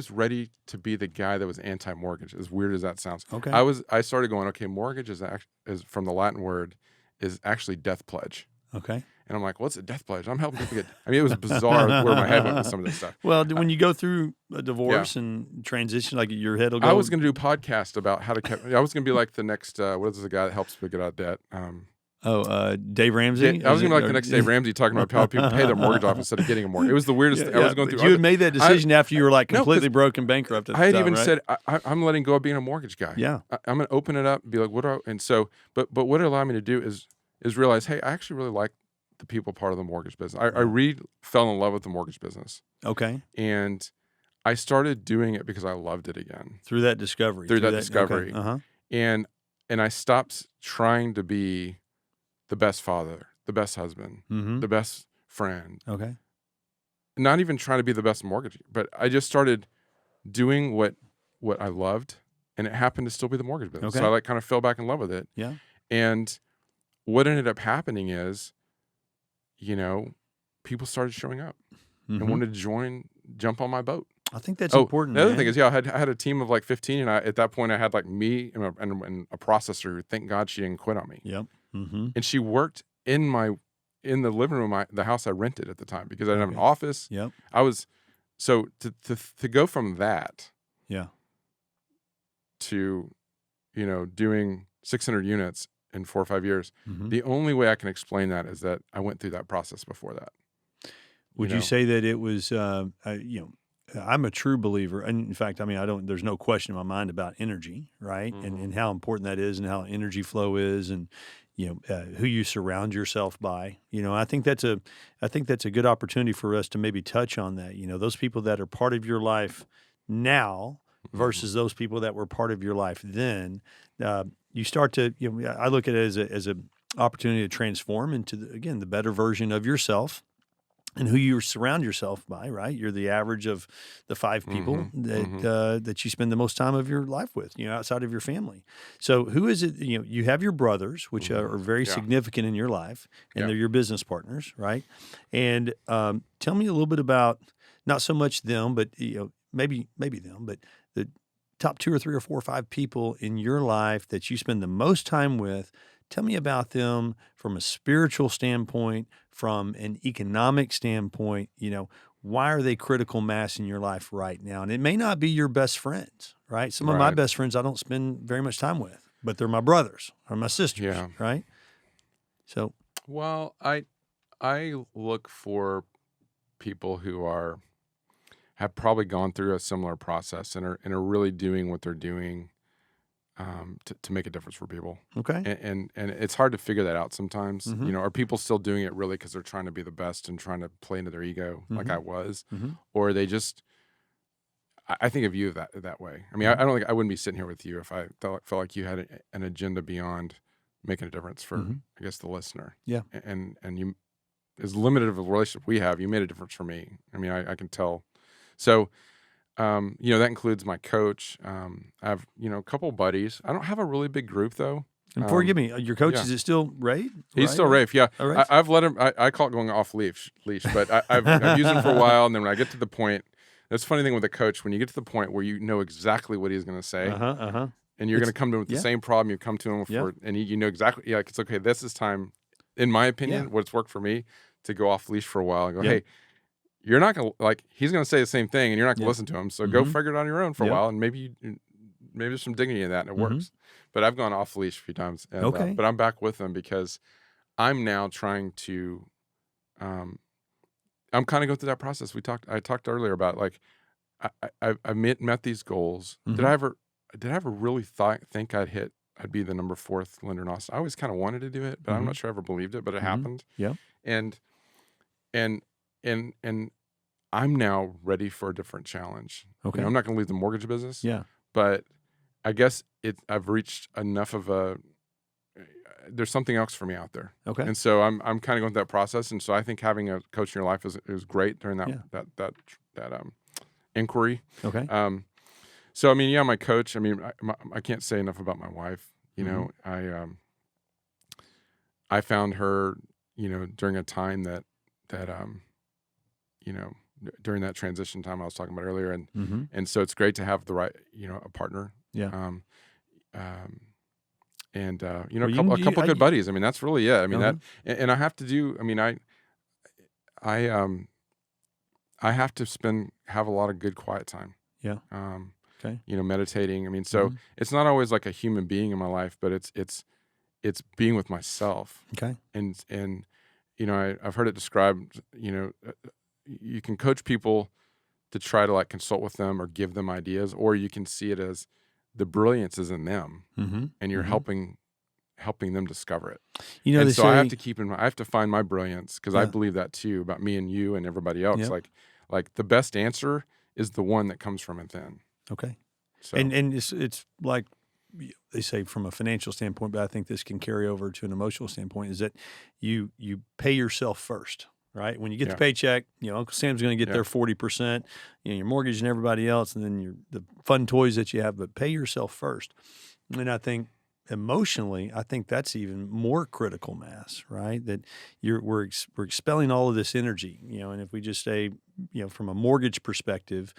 ready to be the guy that was anti-mortgage, as weird as that sounds. Okay. I started going, okay, mortgage is from the Latin word, is actually death pledge. Okay. And I'm like, what's a death pledge? I'm helping people it was bizarre where my head went with some of this stuff. Well, when you go through a divorce and transition, like your head will go. I was going to do a podcast about how to I was going to be like the next, what is the guy that helps people get out of debt? Dave Ramsey? I was going to be like the next Dave Ramsey talking about how people pay their mortgage off instead of getting a mortgage. It was the weirdest thing. I was going through. You had made that decision after you were like completely broke and bankrupt at the I had time, even right? said, I'm letting go of being a mortgage guy. Yeah. I'm going to open it up and be like, what do I, and so, but what it allowed me to do is realize, hey, I actually really like the people part of the mortgage business. I fell in love with the mortgage business. Okay. And I started doing it because I loved it again. Through that discovery. Okay. Uh-huh. And I stopped trying to be the best father, the best husband, Mm-hmm. the best friend. Okay. Not even trying to be the best mortgage, but I just started doing what I loved, and it happened to still be the mortgage business. Okay. So I kind of fell back in love with it. Yeah. And what ended up happening is, people started showing up Mm-hmm. and wanted to jump on my boat. I think that's important. The other man. thing is, I had a team of like 15, and at that point I had like me and a processor who, thank God, she didn't quit on me. Yep. Mm-hmm. And she worked in the living room, the house I rented at the time, because I didn't have an office. Yep. I was, so to go from that, Yeah. to, doing 600 units in 4 or 5 years, Mm-hmm. the only way I can explain that is that I went through that process before that. Would you say that it was, I'm a true believer. And in fact, there's no question in my mind about energy, right? Mm-hmm. And how important that is and how energy flow is and, who you surround yourself by. I think that's a good opportunity for us to maybe touch on that. Those people that are part of your life now versus those people that were part of your life then, you start to, I look at it as a opportunity to transform into, the better version of yourself. And who you surround yourself by, right? You're the average of the 5 people that you spend the most time of your life with, outside of your family. So who is it? You have your brothers, which are very significant in your life, and they're your business partners, right? And tell me a little bit about not so much them, but maybe them, but the top 2 or 3 or 4 or 5 people in your life that you spend the most time with. Tell me about them from a spiritual standpoint, from an economic standpoint. Why are they critical mass in your life right now? And it may not be your best friends, right? Some of my best friends I don't spend very much time with, but they're my brothers or my sisters, right? So, well, I look for people who have probably gone through a similar process and are really doing what they're doing. To make a difference for people. Okay. And it's hard to figure that out sometimes. Mm-hmm. Are people still doing it really because they're trying to be the best and trying to play into their ego like I was? Mm-hmm. Or they just, I think of you that way. I mean, I don't think I wouldn't be sitting here with you if I felt like you had an agenda beyond making a difference for, I guess, the listener. Yeah. And you, as limited of a relationship we have, you made a difference for me. I mean, I can tell. So, that includes my coach. I have, a couple buddies. I don't have a really big group though. And forgive me, your coach, is it still Ray? He's still Rafe, yeah. All right. I've let him, I call it going off leash, but I've used him for a while. And then when I get to the point, that's the funny thing with a coach, when you get to the point where you know exactly what he's going to say, and you're going to come to him with the same problem you come to him for, and you know exactly, like, it's okay, this is time, in my opinion, what's worked for me, to go off leash for a while and go, hey, you're not going to, he's going to say the same thing and you're not going to listen to him. So go figure it out on your own for a while. And maybe there's some dignity in that and it works. But I've gone off leash a few times. And, but I'm back with them because I'm now trying to I'm kind of going through that process. I talked earlier about like, I met these goals. Mhm. Did I ever really think I'd be the number 4th lender in Austin? I always kind of wanted to do it, but I'm not sure I ever believed it, but it happened. Yeah. And, and, and I'm now ready for a different challenge. Okay. I'm not going to leave the mortgage business. Yeah. But I guess I've reached enough of there's something else for me out there. Okay. And so I'm kind of going through that process. And so I think having a coach in your life is great during that inquiry. Okay. So I mean, yeah, my coach. I mean, I can't say enough about my wife. You know, I found her, during a time that during that transition time I was talking about earlier, and so it's great to have the right, a partner. Yeah. And Well, a couple good buddies. I mean, that's really it. I mean, and I have to do. I mean, I have to have a lot of good quiet time. Yeah. Okay. Meditating. I mean, so it's not always like a human being in my life, but it's being with myself. Okay. And I've heard it described. You can coach people to try to like consult with them or give them ideas, or you can see it as the brilliance is in them, and you're helping them discover it. And so I have to keep in mind, I have to find my brilliance, because I believe that too about me and you and everybody else. Yep. Like the best answer is the one that comes from within. Okay. So And it's like they say from a financial standpoint, but I think this can carry over to an emotional standpoint, is that you pay yourself first. Right? When you get the paycheck, Uncle Sam's going to get their 40%, your mortgage and everybody else, and then the fun toys that you have, but pay yourself first. And I think emotionally, I think that's even more critical mass, right? That we're expelling all of this energy, and if we just say, from a mortgage perspective,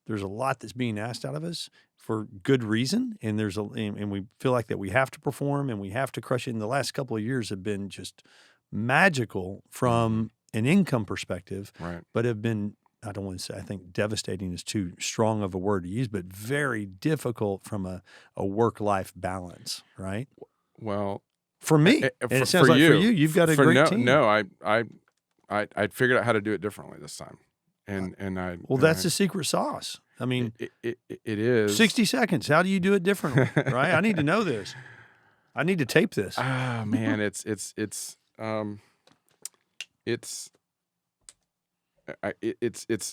there's a lot that's being asked out of us for good reason, and and we feel like that we have to perform and we have to crush it. And the last couple of years have been just magical from an income perspective, right, but have been, I don't want to say, I think devastating is too strong of a word to use, but very difficult from a work-life balance, right? Well, for me, and it sounds like for you, you've got a great team. No, I figured out how to do it differently this time, and that's the secret sauce. I mean, it is 60 seconds. How do you do it differently, right? I need to know this. I need to tape this. Ah, man, it's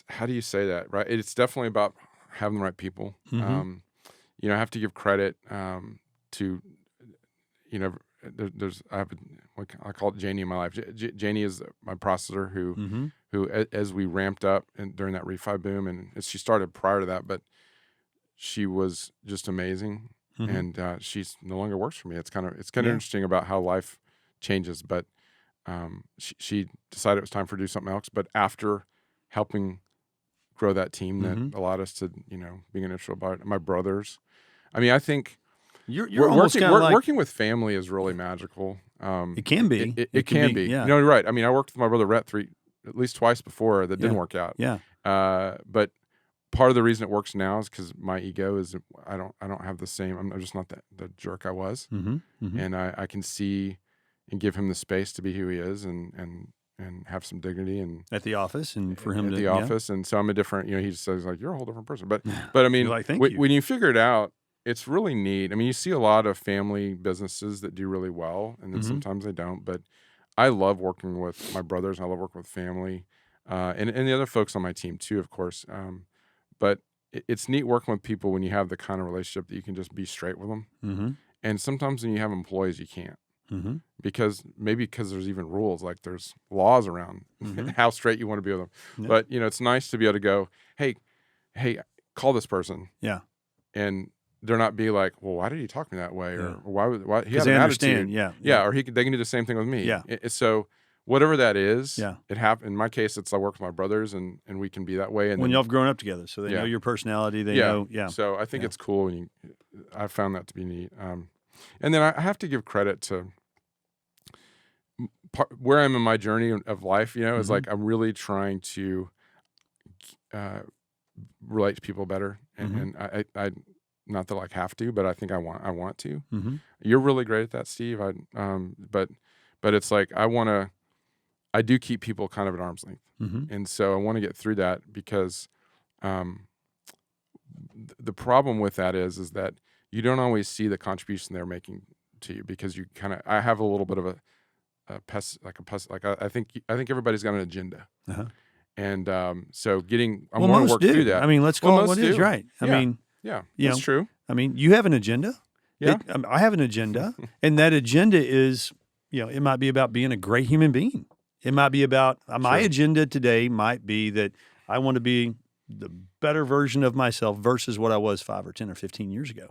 how do you say that, right? It's definitely about having the right people. I have to give credit to, I call it Janie in my life. Janie is my processor who as we ramped up and during that refi boom, and she started prior to that, but she was just amazing. And she's no longer works for me. It's kind of interesting about how life changes, but she decided it was time for her to do something else. But after helping grow that team that allowed us to, being an integral part, my brothers. I mean, I think you're almost working with family is really magical. It can be. It can be. Yeah. You're right. I mean, I worked with my brother Rhett at least twice before that didn't work out. Yeah. But part of the reason it works now is because my ego is I don't have the same. I'm just not the jerk I was, and I can see and give him the space to be who he is and have some dignity and at the office and for him at to the office. And so I'm a different. He just says like, you're a whole different person. But I mean, when you figure it out, it's really neat. I mean, you see a lot of family businesses that do really well, and then sometimes they don't. But I love working with my brothers. I love working with family, and the other folks on my team too, of course. But it's neat working with people when you have the kind of relationship that you can just be straight with them. And sometimes when you have employees, you can't. Because there's even rules, like there's laws around how straight you want to be with them. Yeah. But it's nice to be able to go, hey, call this person. Yeah. And they're not be like, well, why did he talk to me that way? Or why he has an attitude. Yeah. Or they can do the same thing with me. Yeah. So whatever that is, Yeah. it happened. In my case, it's I work with my brothers and we can be that way. And when y'all have grown up together, so they know your personality, they know. Yeah. So I think it's cool, and I found that to be neat. And then I have to give credit to where I'm in my journey of life. Is like I'm really trying to relate to people better, and I not that I have to, but I think I want to. You're really great at that, Steve. But it's like I want I do keep people kind of at arm's length. Mm-hmm. And so I want to get through that because the problem with that is that you don't always see the contribution they're making to you, because you kind of, I have a little bit of I think everybody's got an agenda. Uh-huh. And so I Well, want to most work do. through that. I mean, let's call it most what it is, do. right? I Yeah. mean, Yeah, you that's know, true. I mean, you have an agenda. Yeah. I have an agenda, and that agenda is, it might be about being a great human being. It might be about my Sure. agenda today might be that I want to be the better version of myself versus what I was 5 or 10 or 15 years ago.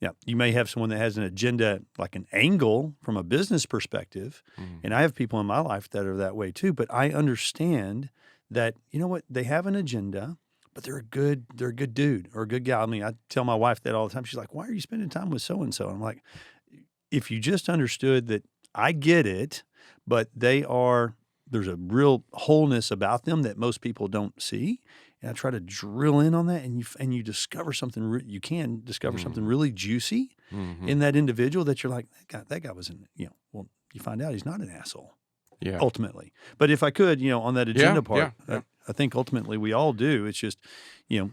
Yeah, you may have someone that has an agenda, like an angle from a business perspective, and I have people in my life that are that way too. But I understand that, you know what, they have an agenda, but they're a good dude or a good gal. I mean, I tell my wife that all the time. She's like, "Why are you spending time with so and so?" I'm like, if you just understood that, I get it, but there's a real wholeness about them that most people don't see. And I try to drill in on that, and you discover something. You can discover something really juicy in that individual that you're like, that guy was well, you find out he's not an asshole. Yeah. Ultimately. But if I could, on that agenda part, yeah. I think ultimately we all do. It's just,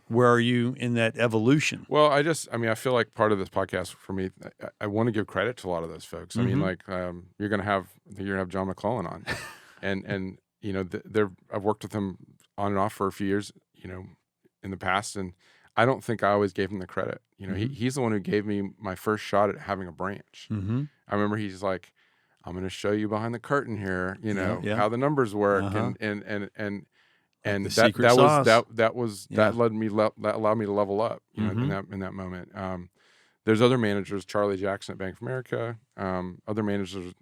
where are you in that evolution? Well, I feel like part of this podcast for me, I want to give credit to a lot of those folks. I mean, like, you're going to have John McClellan on, and I've worked with him on and off for a few years, in the past, and I don't think I always gave him the credit. He's the one who gave me my first shot at having a branch. Mm-hmm. I remember he's like, "I'm going to show you behind the curtain here, Yeah. how the numbers work," Uh-huh. and The that secret sauce. that allowed me to level up, in that moment. There's other managers, Charlie Jackson at Bank of America, other managers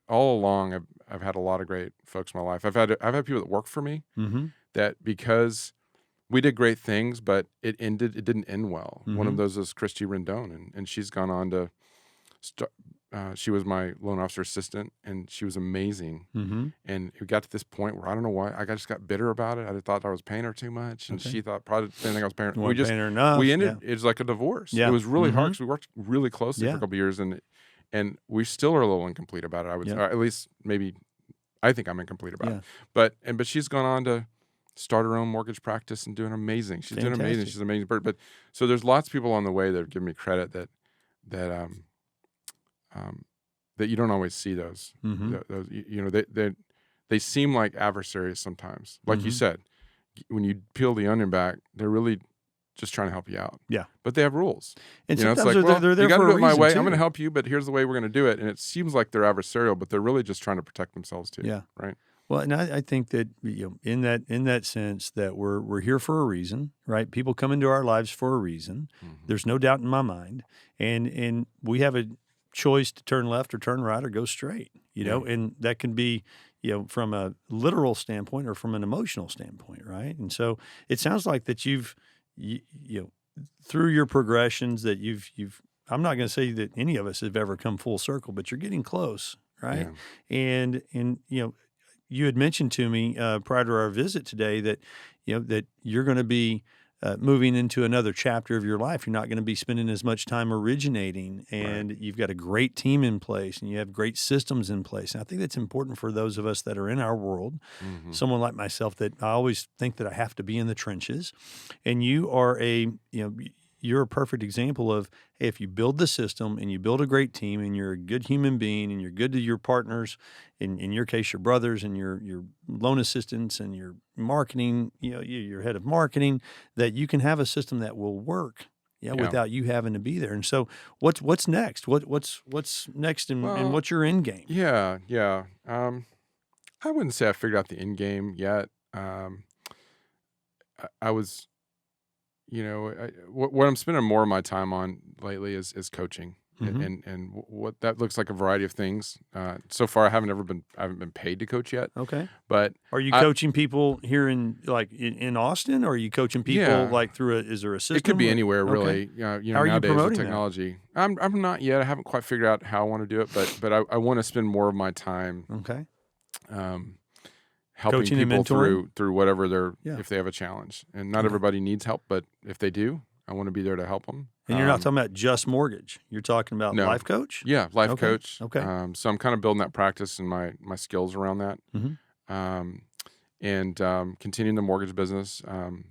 all along. I've had a lot of great folks in my life. I've had people that work for me that, because we did great things, but it didn't end well. One of those is Christy Rendon, and she's gone on to she was my loan officer assistant, and she was amazing. And it got to this point where I don't know why I just got bitter about it. I thought I was paying her too much, and she thought probably didn't think I was paying her. Paying her enough. We ended. It was like a divorce. Yeah. It was really hard because we worked really closely for a couple of years, and we still are a little incomplete about it. I would say, or at least maybe I think I'm incomplete about it. But she's gone on to start her own mortgage practice and doing amazing. She's doing amazing. She's an amazing bird. But so there's lots of people on the way that have given me credit that you don't always see those. Those they seem like adversaries sometimes. Like you said, when you peel the onion back, they're really just trying to help you out. Yeah. But they have rules. And it's sometimes like, they're there you got to for do a it my reason, way. too. I'm going to help you, but here's the way we're going to do it. And it seems like they're adversarial, but they're really just trying to protect themselves too. Yeah. Right. Well, and I think that, in that sense, that we're here for a reason, right? People come into our lives for a reason. There's no doubt in my mind, and we have a choice to turn left or turn right or go straight. And that can be, from a literal standpoint or from an emotional standpoint, right? And so it sounds like that you've through your progressions that you've. I'm not going to say that any of us have ever come full circle, but you're getting close, right? Yeah. And you had mentioned to me prior to our visit today that that you're going to be moving into another chapter of your life. You're not going to be spending as much time originating, and you've got a great team in place, and you have great systems in place. And I think that's important for those of us that are in our world. Someone like myself, that I always think that I have to be in the trenches, and you are you're a perfect example of, hey, if you build the system and you build a great team and you're a good human being and you're good to your partners, in your case, your brothers and your loan assistants and your marketing, your head of marketing, that you can have a system that will work, without you having to be there. And so what's next? What's next and what's your end game? Yeah. I wouldn't say I figured out the end game yet. I was... what I'm spending more of my time on lately is coaching, and what that looks like a variety of things. So far, I haven't been paid to coach yet. Okay, but are you coaching people here in Austin, or are you like coaching people is there a system? It could be anywhere, really. How are you nowadays promoting with technology? I'm not yet. I haven't quite figured out how I want to do it, but I want to spend more of my time. Okay. Helping Coaching and people mentoring? through whatever if they have a challenge, and not everybody needs help, but if they do, I want to be there to help them. And you're not talking about just mortgage; you're talking about No. life coach. Yeah, life coach. Okay. So I'm kind of building that practice and my skills around that. and continuing the mortgage business.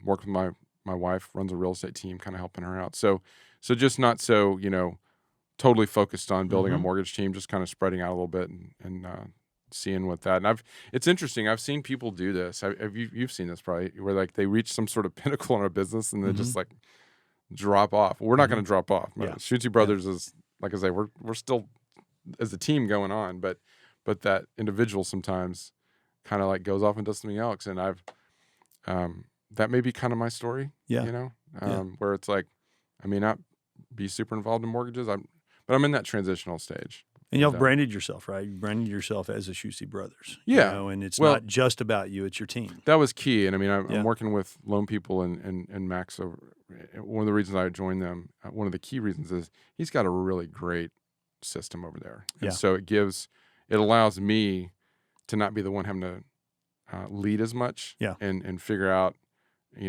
Work with my wife, runs a real estate team, kind of helping her out. So just not so, totally focused on building a mortgage team, just kind of spreading out a little bit and seeing what that. And it's interesting. I've seen people do this. You've seen this probably, where like they reach some sort of pinnacle in a business and they just like drop off. Well, we're not going to drop off. Yeah. Schutze Brothers is, like I say, we're still as a team going on, but that individual sometimes kind of like goes off and does something else. And that may be kind of my story. Yeah. Where it's like, I may not be super involved in mortgages. But I'm in that transitional stage. And y'all branded yourself, right? You branded yourself as the Schutze Brothers. Yeah. And it's not just about you, it's your team. That was key. And I mean, I'm working with loan people and Max. One of the reasons I joined them, one of the key reasons is he's got a really great system over there. And so it allows me to not be the one having to lead as much and figure out,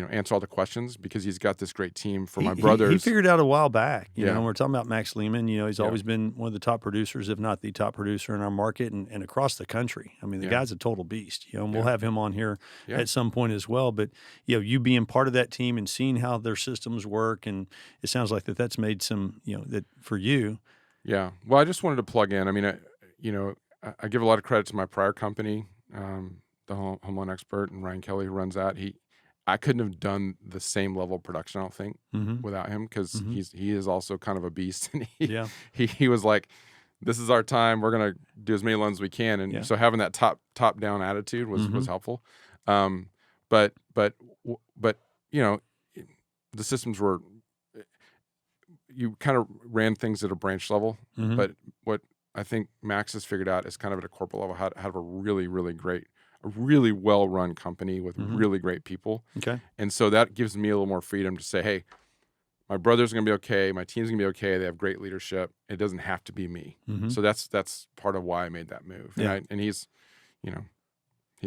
answer all the questions, because he's got this great team for my brothers. He figured out a while back, and we're talking about Max Lehman. He's always been one of the top producers, if not the top producer in our market and across the country. I mean, the guy's a total beast, and we'll have him on here at some point as well. But, you being part of that team and seeing how their systems work, and it sounds like that's made some, that for you. Yeah. Well, I just wanted to plug in. I mean, I give a lot of credit to my prior company, the Home Loan Expert, and Ryan Kelly, who runs that. I couldn't have done the same level of production, I don't think, without him, because he is also kind of a beast. And he was like, this is our time. We're going to do as many loans as we can. And so having that top down attitude was helpful. But the systems were, you kind of ran things at a branch level. But what I think Max has figured out is kind of at a corporate level how to have a really, really great, a really well-run company with really great people. Okay. And so that gives me a little more freedom to say, hey, my brother's going to be okay. My team's going to be okay. They have great leadership. It doesn't have to be me. So that's part of why I made that move. Yeah. And he's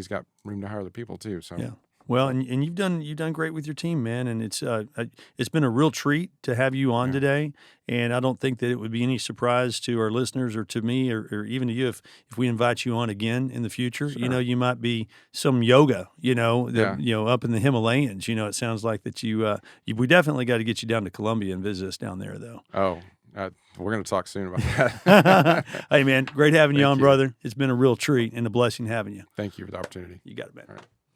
got room to hire other people too. So yeah. Well, and you've done great with your team, man, and it's been a real treat to have you on today. And I don't think that it would be any surprise to our listeners or to me or even to you if we invite you on again in the future. Sure. You might be some yoga, up in the Himalayas. It sounds like that we definitely got to get you down to Colombia and visit us down there, though. Oh. We're going to talk soon about that. Hey, man, great having you on, brother. It's been a real treat and a blessing having you. Thank you for the opportunity. You got it, man. All right.